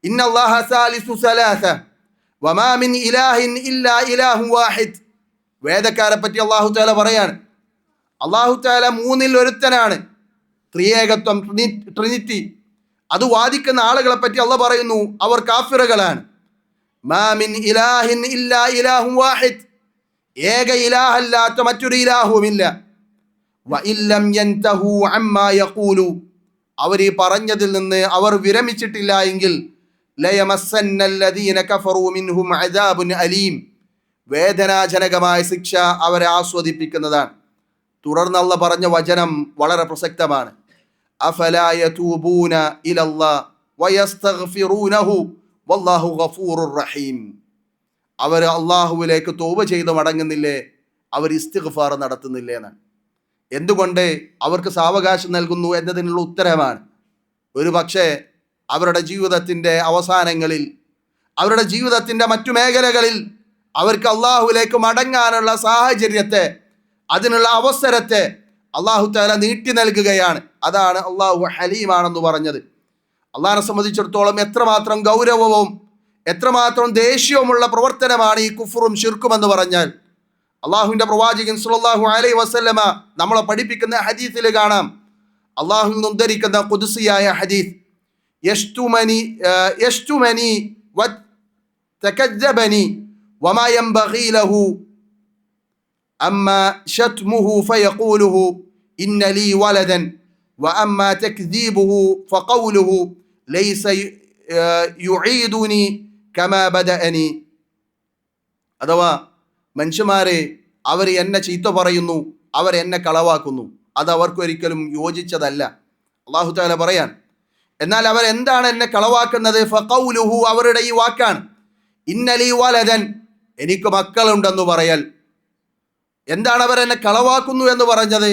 ഇന്നല്ലാഹ സാലിസു സലാസ വമാ മിൻ ഇലാഹിൻ ഇല്ലാ ഇലാഹു വാഹിദ്. വേദക്കാരെ പറ്റി അള്ളാഹു തആല പറയാണ്, അള്ളാഹു തആല മൂന്നിൽ ഒരുത്തനാണ്, ത്രിയേകത്വം, ട്രിനിറ്റി, അത് വാദിക്കുന്ന ആളുകളെ പറ്റി അള്ളാഹ് പറയുന്നു അവർ കാഫിറുകളാണ്. മാ മിൻ ഇലാഹിൻ ഇല്ലാ ഇലാഹു വാഹിദ്, ഏക ഇലാഹല്ലാത്ത മറ്റൊരു ഇലാഹുമില്ല. വഇല്ലം യൻതഹു അമ്മാ യഖൂലു, അവർ ഈ പറഞ്ഞതിൽ നിന്ന് അവർ വിരമിച്ചിട്ടില്ല എങ്കിൽ ലയമസ്സന്നല്ലദീന കഫറൂ മിൻഹും അദാബുൻ അലീം, വേദനാജനകമായ ശിക്ഷ അവരെ ആസ്വദിപ്പിക്കുന്നതാണ്. തുടർന്ന് അല്ലാഹ് പറഞ്ഞ വചനം വളരെ പ്രസക്തമാണ്. അഫലാ യതൂബൂന ഇലല്ലാഹ് വയസ്തഗ്ഫിറൂനഹു വല്ലാഹു ഗഫൂറുർ റഹീം. അവർ അള്ളാഹുവിലേക്ക് തൗബ ചെയ്ത് മടങ്ങുന്നില്ലേ, അവർ ഇസ്തിഗ്ഫാർ നടത്തുന്നില്ലേ എന്നാണ്. എന്തുകൊണ്ട് അവർക്ക് സാവകാശം നൽകുന്നു എന്നതിനുള്ള ഉത്തരമാണ്. ഒരു പക്ഷേ അവരുടെ ജീവിതത്തിൻ്റെ അവസാനങ്ങളിൽ, അവരുടെ ജീവിതത്തിൻ്റെ മറ്റു മേഖലകളിൽ അവർക്ക് അള്ളാഹുവിലേക്ക് മടങ്ങാനുള്ള സാഹചര്യത്തെ, അതിനുള്ള അവസരത്തെ അള്ളാഹു തആല നീട്ടി നൽകുകയാണ്. അതാണ് അള്ളാഹു ഹലീമാണെന്ന് പറഞ്ഞത്. അള്ളാഹിനെ സംബന്ധിച്ചിടത്തോളം എത്രമാത്രം ഗൗരവവും എത്രമാത്രം ദേഷ്യവുമുള്ള പ്രവർത്തനമാണ് ഈ കുഫറും ശിർക്കും എന്ന് പറഞ്ഞാൽ. അള്ളാഹുവിൻ്റെ പ്രവാചകൻ സല്ലല്ലാഹു അലൈഹി വസല്ലമ നമ്മളെ പഠിപ്പിക്കുന്ന ഹദീസിൽ കാണാം, അള്ളാഹുവിൽ നിന്ന് ഉദ്ധരിക്കുന്ന ഖുദ്സിയായ ഹദീസ്, യഷ്തുമനി വതകദ്ദബനി വമാ യൻബഗി ലഹു അമ്മാ ശത്മുഹു ഫയഖൂലുഹു ഇന്ന ലീ വലദൻ വഅമ്മാ തക്ദീബുഹു ഫഖൗലുഹു ലൈസ യുഈദുനി കമാ ബദഅനി. അഥവാ മനുഷ്യന്മാരെ അവർ എന്നെ ചീത്ത പറയുന്നു, അവർ എന്നെ കളവാക്കുന്നു, അത് അവർക്കൊരിക്കലും യോജിച്ചതല്ല. അല്ലാഹു തആല പറയാൻ, എന്നാൽ അവർ എന്താണ് എന്നെ കളവാക്കുന്നത്? ഫഖൗലുഹു, അവരുടെ ഈ വാക്കാണ്, ഇന്നലി വലദൻ, എനിക്ക് മക്കളുണ്ടെന്ന് പറയൽ. എന്താണ് അവർ എന്നെ കളവാക്കുന്നു എന്ന് പറഞ്ഞത്?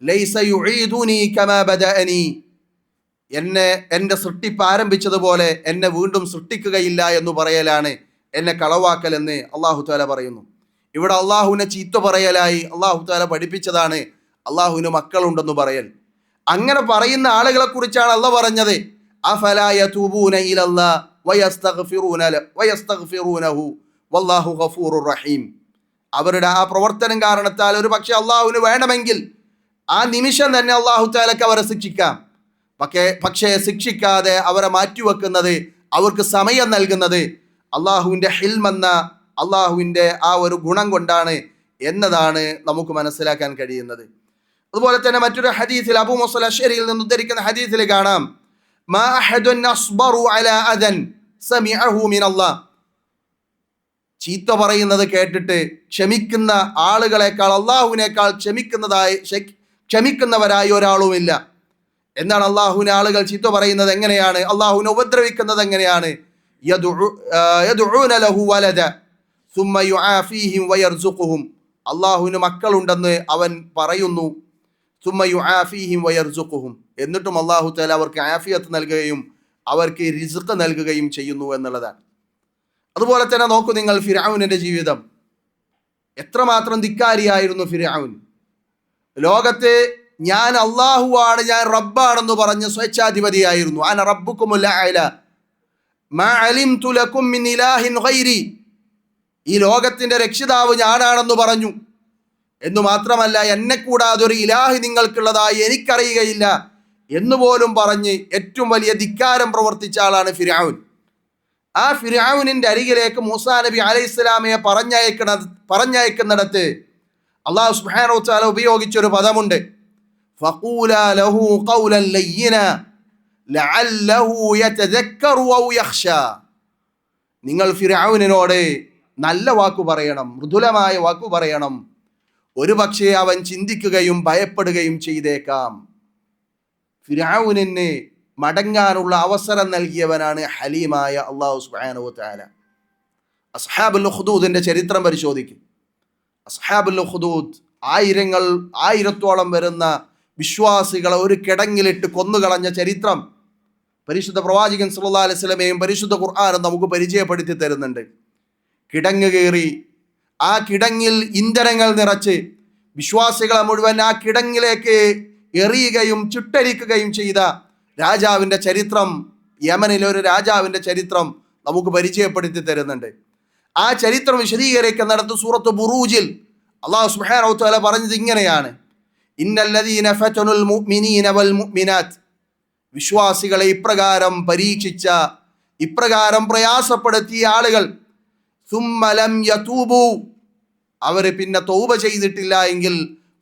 ലൈസ യുഈദുനി കമാ ബദഅനി, എന്നെ എൻ്റെ സൃഷ്ടിപ്പ് ആരംഭിച്ചതുപോലെ എന്നെ വീണ്ടും സൃഷ്ടിക്കുകയില്ല എന്ന് പറയലാണ് എന്നെ കളവാക്കൽ എന്ന് അല്ലാഹു തആല പറയുന്നു. ഇവിടെ അള്ളാഹുവിനെ ചീത്ത പറയലായി അല്ലാഹു തആല പഠിപ്പിച്ചതാണ് അള്ളാഹുവിന് മക്കളുണ്ടെന്ന് പറയൽ. അങ്ങനെ പറയുന്ന ആളുകളെ കുറിച്ചാണ് അല്ലാഹ് പറഞ്ഞത്, അഫലാ യതൂബൂന ഇലല്ലാഹ് വയസ്തഗ്ഫിറൂനഹു വല്ലാഹു ഗഫൂറുർ റഹീം. അവരുടെ ആ പ്രവർത്തനം കാരണത്താൽ ഒരു പക്ഷെ അള്ളാഹുവിന് വേണമെങ്കിൽ ആ നിമിഷം തന്നെ അല്ലാഹു തആലക്ക് അവരെ ശിക്ഷിക്കാം. പക്ഷേ ശിക്ഷിക്കാതെ അവരെ മാറ്റിവെക്കുന്നത്, അവർക്ക് സമയം നൽകുന്നത് അള്ളാഹുവിൻ്റെ ഹിൽമെന്ന അള്ളാഹുവിൻ്റെ ആ ഒരു ഗുണം കൊണ്ടാണ് എന്നതാണ് നമുക്ക് മനസ്സിലാക്കാൻ കഴിയുന്നത്. അതുപോലെ തന്നെ മറ്റൊരു ഹദീസിൽ, അബൂ മൂസ അശ്അരിയിൽ നിന്ന് ഉദ്ധരിക്കുന്ന ഹദീസിൽ കാണാം, മാ അഹദുൻ അസ്ബറു അലാ അദൻ സമിഅഹു മിനല്ലാഹ്. ചീത്ത പറയുന്നത് കേട്ടിട്ട് ക്ഷമിക്കുന്ന ആളുകളെക്കാൾ, അള്ളാഹുവിനേക്കാൾ ക്ഷമിക്കുന്നവരായി ഒരാളുമില്ല. എന്താണ് അള്ളാഹുവിനെ ആളുകൾ ചീത്ത പറയുന്നത്? എങ്ങനെയാണ്? അള്ളാഹുവിനെ ഉപദ്രവിക്കുന്നത് എങ്ങനെയാണ്? യദ്ഉന ലഹു വലദ സുമ്മ യുആഫീഹിം വയർസുഖുഹും. അള്ളാഹുവിന് മക്കളുണ്ടെന്ന് അവൻ പറയുന്നു, സുമ്മ യുആഫീഹിം വയർസുഖുഹും, എന്നിട്ടും അള്ളാഹു തആല അവർക്ക് ആഫിയത്ത് നൽകുകയും അവർക്ക് റിസ്ഖ് നൽകുകയും ചെയ്യുന്നു എന്നുള്ളതാണ്. അതുപോലെ തന്നെ നോക്കൂ നിങ്ങൾ ഫിർഔനിന്റെ ജീവിതം. എത്രമാത്രം ധിക്കാരിയായിരുന്നു ഫിർഔൻ. ലോകത്തെ ഞാൻ അള്ളാഹുവാണ്, ഞാൻ റബ്ബാണെന്ന് പറഞ്ഞ് സ്വേച്ഛാധിപതിയായിരുന്നു. അന റബ്ബുക്കുമുൽ അഅല മാ അലിംതു ലക്കും മിൻ ഇലാഹിൻ ഗൈരി. ഈ ലോകത്തിന്റെ രക്ഷിതാവ് ഞാനാണെന്ന് പറഞ്ഞു. എന്നു മാത്രമല്ല, എന്നെ കൂടാതെ ഒരു ഇലാഹി നിങ്ങൾക്കുള്ളതായി എനിക്കറിയുകയില്ല എന്നുപോലും പറഞ്ഞ് ഏറ്റവും വലിയ ധിക്കാരം പ്രവർത്തിച്ച ആളാണ് ഫിർഔൻ. ആ ഫിർഔനിന്റെ അരികിലേക്ക് മൂസാ നബി അലൈഹിസ്സലാമയെ പറഞ്ഞയക്കുന്നിടത്ത് അല്ലാഹു സുബ്ഹാനഹു വ തആല ഉപയോഗിച്ചൊരു പദമുണ്ട്, ഫഖൂലാ ലഹു ഖൗലൻ ലയ്യിന ലഅല്ലഹു യതദക്കറു ഔ യഖ്ശാ. നിങ്ങൾ ഫിർഔനിനോട് നല്ല വാക്കു പറയണം, മൃദുലമായ വാക്കു പറയണം, ഒരു പക്ഷേ അവൻ ചിന്തിക്കുകയും ഭയപ്പെടുകയും ചെയ്തേക്കാം. ഫിർഔനിന് മടങ്ങാനുള്ള അവസരം നൽകിയവനാണ് ഹലീമായ അല്ലാഹു സുബ്ഹാനഹു വ തആല. അസ്ഹാബുൽ ഉഖ്ദൂദിന്റെ ചരിത്രം പരിശോധിക്കും. അസ്ഹാബുൽ ഉഖ്ദൂദ് ആയിരത്തോളം വരുന്ന വിശ്വാസികളെ ഒരു കിടങ്ങിലിട്ട് കൊന്നുകളഞ്ഞ ചരിത്രം പരിശുദ്ധ പ്രവാചകൻ സല്ലല്ലാഹു അലൈഹി വസല്ലമയും പരിശുദ്ധ ഖുർആനും നമുക്ക് പരിചയപ്പെടുത്തി തരുന്നുണ്ട്. കിടങ്ങ് കയറി ആ കിടങ്ങിൽ ഇന്ധനങ്ങൾ നിറച്ച് വിശ്വാസികളെ മുഴുവൻ ആ കിടങ്ങിലേക്ക് എറിയുകയും ചുട്ടരിക്കുകയും ചെയ്ത രാജാവിൻ്റെ ചരിത്രം, യമനിലെ ഒരു രാജാവിൻ്റെ ചരിത്രം നമുക്ക് പരിചയപ്പെടുത്തി തരുന്നുണ്ട്. ആ ചരിത്രം വിശദീകരിക്കുന്നിടത്ത് സൂറത്ത് ബുറൂജിൽ അല്ലാഹു സുബ്ഹാനഹു വ തആല പറഞ്ഞത് ഇങ്ങനെയാണ്, ഇന്നല്ലദീന ഫതനുൽ മുഅ്മിനീന വൽ മുഅ്മിനാത്ത്. വിശ്വാസികളെ ഇപ്രകാരം പരീക്ഷിച്ച, ഇപ്രകാരം പ്രയാസപ്പെടുത്തിയ ആളുകൾ, സുമ്മ ലം യതൂബു, അവർ പിന്നെ തൗബ ചെയ്തിട്ടില്ല എങ്കിൽ,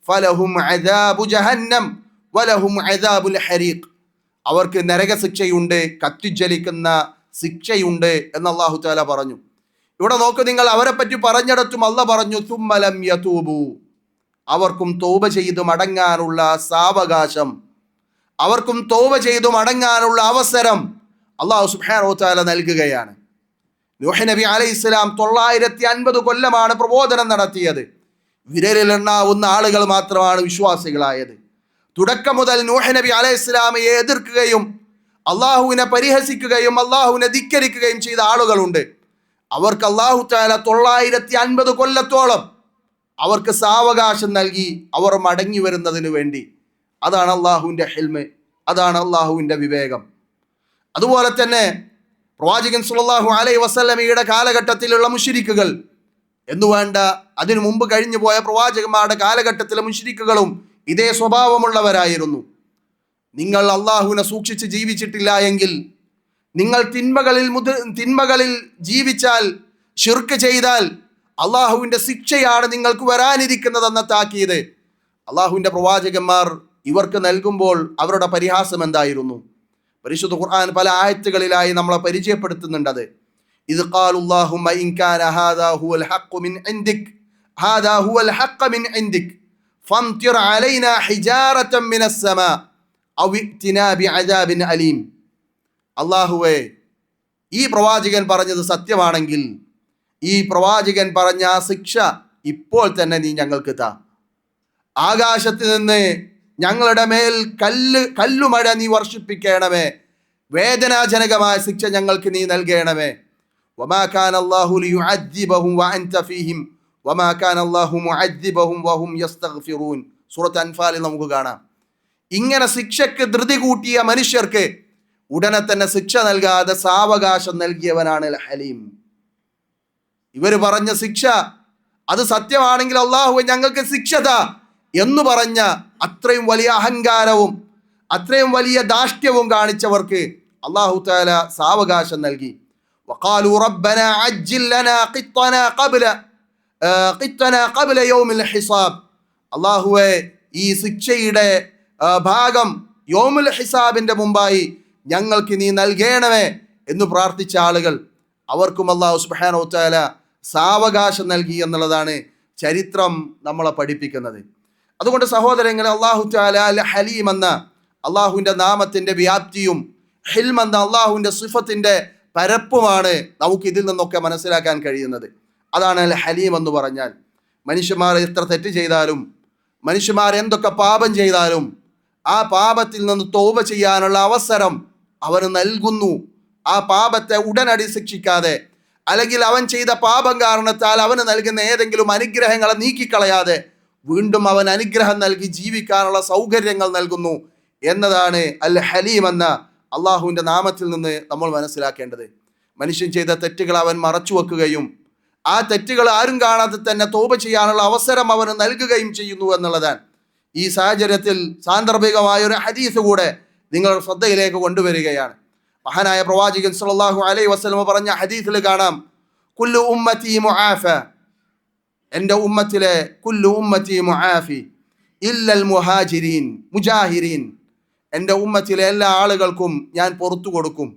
ഫലഹും അദാബു ജഹന്നം വലഹും അദാബുൽ ഹരീഖ്, അവർക്ക് നരകശിക്ഷയുണ്ട്, കത്തിജ്വലിക്കുന്ന ശിക്ഷയുണ്ട് എന്ന് അല്ലാഹു തആല പറഞ്ഞു. ഇവിടെ നോക്കൂ നിങ്ങൾ, അവരെ പറ്റി പറഞ്ഞിടത്തും അല്ലാഹ് പറഞ്ഞു സുമ്മ ലം യതൂബു, അവർക്കും തൗബ ചെയ്ത് മടങ്ങാനുള്ള സാവകാശം, അവർക്കും തൗബ ചെയ്ത് മടങ്ങാനുള്ള അവസരം അല്ലാഹു സുബ്ഹാനഹു വ തആല നൽകുകയാണ്. നൂഹ് നബി അലൈഹിസ്സലാം 950 കൊല്ലമാണ് പ്രബോധനം നടത്തിയത്. വിരലിലെണ്ണാവുന്ന ആളുകൾ മാത്രമാണ് വിശ്വാസികളായത്. തുടക്കം മുതൽ നൂഹ് നബി അലൈഹിസ്സലാമയെ എതിർക്കുകയും അള്ളാഹുവിനെ പരിഹസിക്കുകയും അള്ളാഹുവിനെ ധിക്കരിക്കുകയും ചെയ്ത ആളുകളുണ്ട്. അവർക്ക് അല്ലാഹു തആല 950 കൊല്ലത്തോളം അവർക്ക് സാവകാശം നൽകി അവർ മടങ്ങി വരുന്നതിന് വേണ്ടി. അതാണ് അള്ളാഹുവിൻ്റെ ഹിൽമ്, അതാണ് അള്ളാഹുവിൻ്റെ വിവേകം. അതുപോലെ തന്നെ പ്രവാചകൻ സല്ലല്ലാഹു അലൈഹി വസല്ലമയുടെ കാലഘട്ടത്തിലുള്ള മുശ്രിക്കുകൾ എന്നു വേണ്ട, അതിനു മുമ്പ് കഴിഞ്ഞു പോയ പ്രവാചകന്മാരുടെ കാലഘട്ടത്തിലെ മുശ്രിക്കുകളും ഇതേ സ്വഭാവമുള്ളവരായിരുന്നു. നിങ്ങൾ അള്ളാഹുവിനെ സൂക്ഷിച്ച് ജീവിച്ചിട്ടില്ല എങ്കിൽ, നിങ്ങൾ തിന്മകളിൽ ജീവിച്ചാൽ, ശിർക്ക് ചെയ്താൽ അള്ളാഹുവിൻ്റെ ശിക്ഷയാണ് നിങ്ങൾക്ക് വരാനിരിക്കുന്നതെന്ന താക്കീത് അള്ളാഹുവിൻ്റെ പ്രവാചകന്മാർ ഇവർക്ക് നൽകുമ്പോൾ അവരുടെ പരിഹാസം എന്തായിരുന്നു? പരിശുദ്ധ ഖുർആൻ പല ആയത്തുകളിലായി നമ്മളെ പരിചയപ്പെടുത്തുന്നുണ്ടത്. ഇദ് ഖാലുല്ലാഹുമ്മ ഇൻ കാന ഹാദാ ഹുവൽ ഹഖ് മിൻ ഇൻദിക് ഹാദാ ഹുവൽ ഹഖ് മിൻ ഇൻദിക് ഫംതിർ അലൈനാ ഹിജാറതൻ മിനസ് സമാ ഔ ഇഅ്തിനാ ബിഅദാബിൻ അലീം. അല്ലാഹുവേ, ഈ പ്രവാചകൻ പറഞ്ഞത് സത്യമാണെങ്കിൽ ഈ പ്രവാചകൻ പറഞ്ഞ ആ ശിക്ഷ ഇപ്പോൾ തന്നെ നീ ഞങ്ങൾക്ക് താ. ആകാശത്ത് നിന്ന് ഞങ്ങളുടെ മേൽ കല്ലുമഴ നീ വർഷിപ്പിക്കണമേ, വേദനാജനകമായ ശിക്ഷ ഞങ്ങൾക്ക് നീ നൽകണമേ. വമാ കാന അല്ലാഹു ലിയുഅദ്ദിബഹും വഅൻത ഫീഹിം വമാ കാന അല്ലാഹു മുഅദ്ദിബഹും വഹും യസ്തഗ്ഫിറൂൻ. സൂറത്ത് അൻഫാലിൽ നമുക്ക് കാണാം. ഇങ്ങനെ ശിക്ഷയ്ക്ക് ധൃതി കൂട്ടിയ മനുഷ്യർക്ക് ഉടനെ തന്നെ ശിക്ഷ നൽകാതെ സാവകാശം നൽകിയവനാണ് അൽ ഹലീം. ഇവർ പറഞ്ഞ ശിക്ഷ അത് സത്യമാണെങ്കിൽ അള്ളാഹു ഞങ്ങൾക്ക് ശിക്ഷ താ എന്ന് പറഞ്ഞ അത്രയും വലിയ അഹങ്കാരവും അത്രയും വലിയ ധാർഷ്ട്യവും കാണിച്ചവർക്ക് അല്ലാഹു തആല സാവകാശം നൽകി. വഖാലു റബ്ബനാ അജ്ജിൽ ലനാ ഖിത്തനാ ഖബ്ല യൗമിൽ ഹിസാബ്. അല്ലാഹുവേ, ഈ ശിക്ഷയുടെ ഭാഗം യൗമുൽ ഹിസാബിന്റെ മുമ്പായി ഞങ്ങൾക്ക് നീ നൽകണമേ എന്ന് പ്രാർത്ഥിച്ച ആളുകൾ, അവർക്കും അല്ലാഹു സുബ്ഹാനഹു വ തആല സാവകാശം നൽകി എന്നുള്ളതാണ് ചരിത്രം നമ്മളെ പഠിപ്പിക്കുന്നത്. അതുകൊണ്ട് സഹോദരങ്ങളെ, അല്ലാഹു തആല അൽ ഹലീം എന്ന അള്ളാഹുവിൻ്റെ നാമത്തിൻ്റെ വ്യാപ്തിയും ഹിൽം എന്ന അള്ളാഹുവിൻ്റെ സിഫത്തിൻ്റെ പരപ്പുമാണ് നമുക്ക് ഇതിൽ നിന്നൊക്കെ മനസ്സിലാക്കാൻ കഴിയുന്നത്. അതാണ് അൽ ഹലീം എന്ന് പറഞ്ഞാൽ. മനുഷ്യന്മാർ എത്ര തെറ്റ് ചെയ്താലും, മനുഷ്യന്മാർ എന്തൊക്കെ പാപം ചെയ്താലും ആ പാപത്തിൽ നിന്ന് തൗബ ചെയ്യാനുള്ള അവസരം അവന് നൽകുന്നു. ആ പാപത്തെ ഉടനടി ശിക്ഷിക്കാതെ, അല്ലെങ്കിൽ അവൻ ചെയ്ത പാപം കാരണത്താൽ അവന് നൽകുന്ന ഏതെങ്കിലും അനുഗ്രഹങ്ങളെ നീക്കിക്കളയാതെ വീണ്ടും അവൻ അനുഗ്രഹം നൽകി ജീവിക്കാനുള്ള സൗകര്യങ്ങൾ നൽകുന്നു എന്നതാണ് അൽ ഹലീം എന്ന അള്ളാഹുവിൻ്റെ നാമത്തിൽ നിന്ന് നമ്മൾ മനസ്സിലാക്കേണ്ടത്. മനുഷ്യൻ ചെയ്ത തെറ്റുകൾ അവൻ മറച്ചു വെക്കുകയും ആ തെറ്റുകൾ ആരും കാണാതെ തന്നെ തൗബ ചെയ്യാനുള്ള അവസരം അവന് നൽകുകയും ചെയ്യുന്നു എന്നുള്ളതാണ്. ഈ സാഹചര്യത്തിൽ സാന്ദർഭികമായ ഒരു ഹദീസ് കൂടെ നിങ്ങളുടെ ശ്രദ്ധയിലേക്ക് കൊണ്ടുവരികയാണ്. മഹാനായ പ്രവാചകൻ സല്ലല്ലാഹു അലൈഹി വസല്ലം പറഞ്ഞ ഹദീസിൽ കാണാം, കുല്ലു ഉമ്മത്തി മുആഫ, എൻ്റെ ഉമ്മത്തിലെ കുല്ലു ഉമ്മത്തി മുആഫി ഇല്ലൽ മുജാഹിരീൻ, എൻ്റെ ഉമ്മത്തിലെ എല്ലാ ആളുകൾക്കും ഞാൻ പുറത്തു കൊടുക്കും,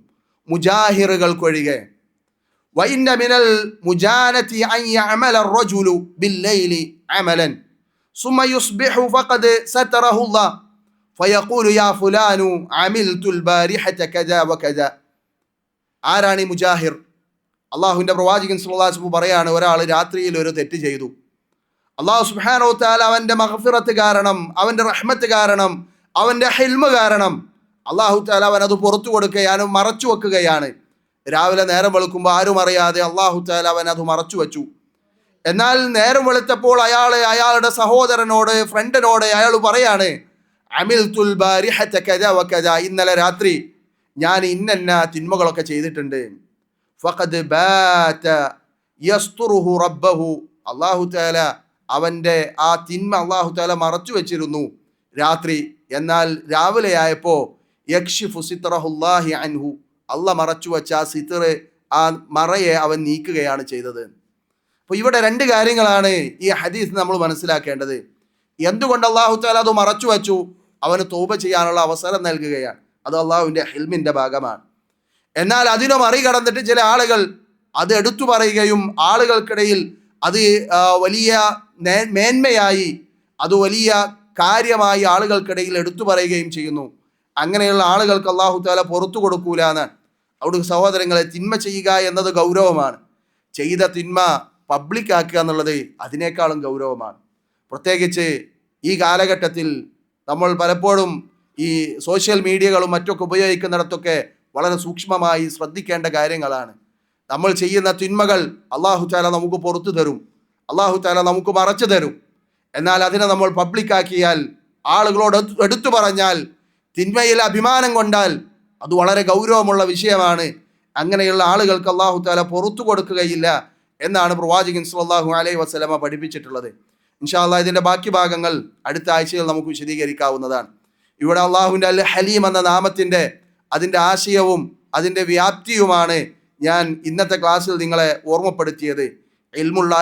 മുജാഹിറുകൾക്കൊഴികെ. വഇന്ന മിനൽ മുജാനതി അൻ യഅമല അർ-റജുലു ബില്ലൈലി അമലൻ സുമ്മ യുസ്ബിഹു ഫഖദ് സതറഹു അല്ലാഹ് ഫയഖൂലു യാ ഫുലാനു അമിൽതുൽ ബാരിഹത കദാ വകദാ. ആരാണ് ഈ മുജാഹിർ? അള്ളാഹുവിൻ്റെ പ്രവാചകൻ സല്ലല്ലാഹു അലൈഹി വസല്ലം പറയാണ്, ഒരാൾ രാത്രിയിൽ ഒരു തെറ്റ് ചെയ്തു. അള്ളാഹു സുബ്ഹാനഹു വ തആല അവൻ്റെ മഗ്ഫിറത്ത് കാരണം, അവൻ്റെ റഹ്മത്ത് കാരണം, അവൻ്റെ ഹിൽമ് കാരണം അള്ളാഹു തആല അവനത് പുറത്തു കൊടുക്കുകയാണ്, മറച്ചു വെക്കുകയാണ്. രാവിലെ നേരം വെളുക്കുമ്പോൾ ആരും അറിയാതെ അള്ളാഹു തആല അവനത് മറച്ചു വെച്ചു. എന്നാൽ നേരം വെളുത്തപ്പോൾ അയാളുടെ സഹോദരനോട്, ഫ്രണ്ടിനോട് അയാൾ പറയാണ്, അമിൽതുൽ ബാരിഹത കദാ വകദാ, ഇന്നലെ രാത്രി ഞാൻ ഇന്ന തിന്മകളൊക്കെ ചെയ്തിട്ടുണ്ട്. ഫഖദ് ബാത യസ്തുറുഹു റബ്ബഹു, അല്ലാഹു തആല അവൻ്റെ ആ തിന്മ അല്ലാഹു തആല മറച്ചു വെച്ചിരുന്നു രാത്രി. എന്നാൽ രാവിലെ ആയപ്പോൾ യക്ഷിഫു സിത്രഹുല്ലാഹി അൻഹു, അള്ളാഹ് മറച്ചു വെച്ച ആ സിത്തർ, ആ മറയെ അവൻ നീക്കുകയാണ് ചെയ്തത്. അപ്പോൾ ഇവിടെ രണ്ട് കാര്യങ്ങളാണ് ഈ ഹദീസ് നമ്മൾ മനസ്സിലാക്കേണ്ടത്. എന്തുകൊണ്ട് അല്ലാഹു തആല അത് മറച്ചു വെച്ചു? അവന് തൗബ ചെയ്യാനുള്ള അവസരം നൽകുകയാണ്. അത് അള്ളാഹുവിൻ്റെ ഹിൽമിൻ്റെ ഭാഗമാണ്. എന്നാൽ അതിനെ മറികടന്നിട്ട് ചില ആളുകൾ അത് എടുത്തു പറയുകയും ആളുകൾക്കിടയിൽ അത് വലിയ മേന്മയായി, അത് വലിയ കാര്യമായി ആളുകൾക്കിടയിൽ എടുത്തു പറയുകയും ചെയ്യുന്നു. അങ്ങനെയുള്ള ആളുകൾക്ക് അല്ലാഹു തആല പുറത്തു കൊടുക്കൂല എന്നാണ്. അവിടെ സഹോദരങ്ങളെ, തിന്മ ചെയ്യുക എന്നത് ഗൗരവമാണ്. ചെയ്ത തിന്മ പബ്ലിക്കാക്കുക എന്നുള്ളത് അതിനേക്കാളും ഗൗരവമാണ്. പ്രത്യേകിച്ച് ഈ കാലഘട്ടത്തിൽ നമ്മൾ പലപ്പോഴും ഈ സോഷ്യൽ മീഡിയകളും മറ്റൊക്കെ ഉപയോഗിക്കുന്നിടത്തൊക്കെ വളരെ സൂക്ഷ്മമായി ശ്രദ്ധിക്കേണ്ട കാര്യങ്ങളാണ്. നമ്മൾ ചെയ്യുന്ന തിന്മകൾ അള്ളാഹു താല നമുക്ക് പുറത്തു തരും, അള്ളാഹു താല നമുക്ക് മറച്ചു തരും. എന്നാൽ അതിനെ നമ്മൾ പബ്ലിക്കാക്കിയാൽ, ആളുകളോട് എടുത്തു പറഞ്ഞാൽ, തിന്മയിൽ അഭിമാനം കൊണ്ടാൽ അത് വളരെ ഗൗരവമുള്ള വിഷയമാണ്. അങ്ങനെയുള്ള ആളുകൾക്ക് അള്ളാഹു താല പുറത്തു കൊടുക്കുകയില്ല എന്നാണ് പ്രവാചകൻ സല്ലല്ലാഹു അലൈഹി വസല്ലമ പഠിപ്പിച്ചിട്ടുള്ളത്. ഇൻഷാ അല്ലാഹ് ഇതിൻ്റെ ബാക്കി ഭാഗങ്ങൾ അടുത്ത ആഴ്ചയിൽ നമുക്ക് വിശദീകരിക്കാവുന്നതാണ്. ഇവിടെ അള്ളാഹുവിൻ്റെ അൽ ഹലീം എന്ന നാമത്തിൻ്റെ അതിൻ്റെ ആശയവും അതിൻ്റെ വ്യാപ്തിയുമാണ് ഞാൻ ഇന്നത്തെ ക്ലാസ്സിൽ നിങ്ങളെ ഓർമ്മപ്പെടുത്തിയത്. ഇൽമുള്ള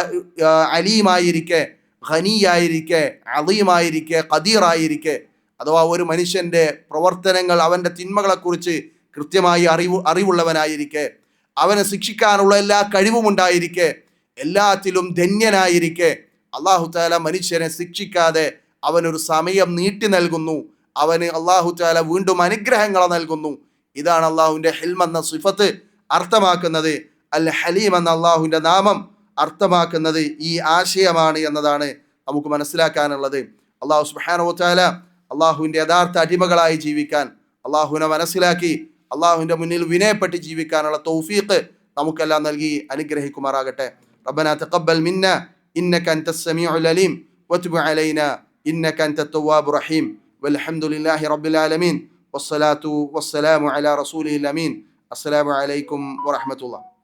അലീമായിരിക്കെ, ഖനിയായിരിക്കെ, അളീമായിരിക്കെ, ഖദീറായിരിക്കെ, അഥവാ ഒരു മനുഷ്യൻ്റെ പ്രവർത്തനങ്ങൾ, അവൻ്റെ തിന്മകളെക്കുറിച്ച് കൃത്യമായി അറിവുള്ളവനായിരിക്കെ, അവനെ ശിക്ഷിക്കാനുള്ള എല്ലാ കഴിവുമുണ്ടായിരിക്കെ, എല്ലാത്തിലും ധന്യനായിരിക്കെ, അള്ളാഹു താല മനുഷ്യനെ ശിക്ഷിക്കാതെ അവനൊരു സമയം നീട്ടി നൽകുന്നു. അവന് അള്ളാഹു താല വീണ്ടും അനുഗ്രഹങ്ങളെ നൽകുന്നു. ഇതാണ് അള്ളാഹുവിൻ്റെ ഹിൽം എന്ന സിഫത്ത് അർത്ഥമാക്കുന്നത്. അൽ ഹലീം എന്ന അള്ളാഹുവിൻ്റെ നാമം അർത്ഥമാക്കുന്നത് ഈ ആശയമാണ് എന്നതാണ് നമുക്ക് മനസ്സിലാക്കാനുള്ളത്. അള്ളാഹു സുബ്ഹാനഹു വ തആല അള്ളാഹുവിൻ്റെ യഥാർത്ഥ അടിമകളായി ജീവിക്കാൻ, അള്ളാഹുവിനെ മനസ്സിലാക്കി അള്ളാഹുവിൻ്റെ മുന്നിൽ വിനയപ്പെട്ട് ജീവിക്കാനുള്ള തൗഫീഖ് നമുക്കെല്ലാം നൽകി അനുഗ്രഹിക്കുമാറാകട്ടെ. റബ്ബനാ തഖബ്ബൽ മിന്നാ ഇന്നക അൻതസ് സമീഉൽ അലീം വതുബ് അലൈനാ ഇന്നക അൻതത് തവ്വാബുർ റഹീം വൽഹംദുലില്ലാഹി റബ്ബിൽ ആലമീൻ വസ്സലാത്തു വസ്സലാമു അലാ റസൂലിഹിൽ അമീൻ. അസ്സലാമു അലൈക്കും വറഹ്മത്തുള്ളാഹി.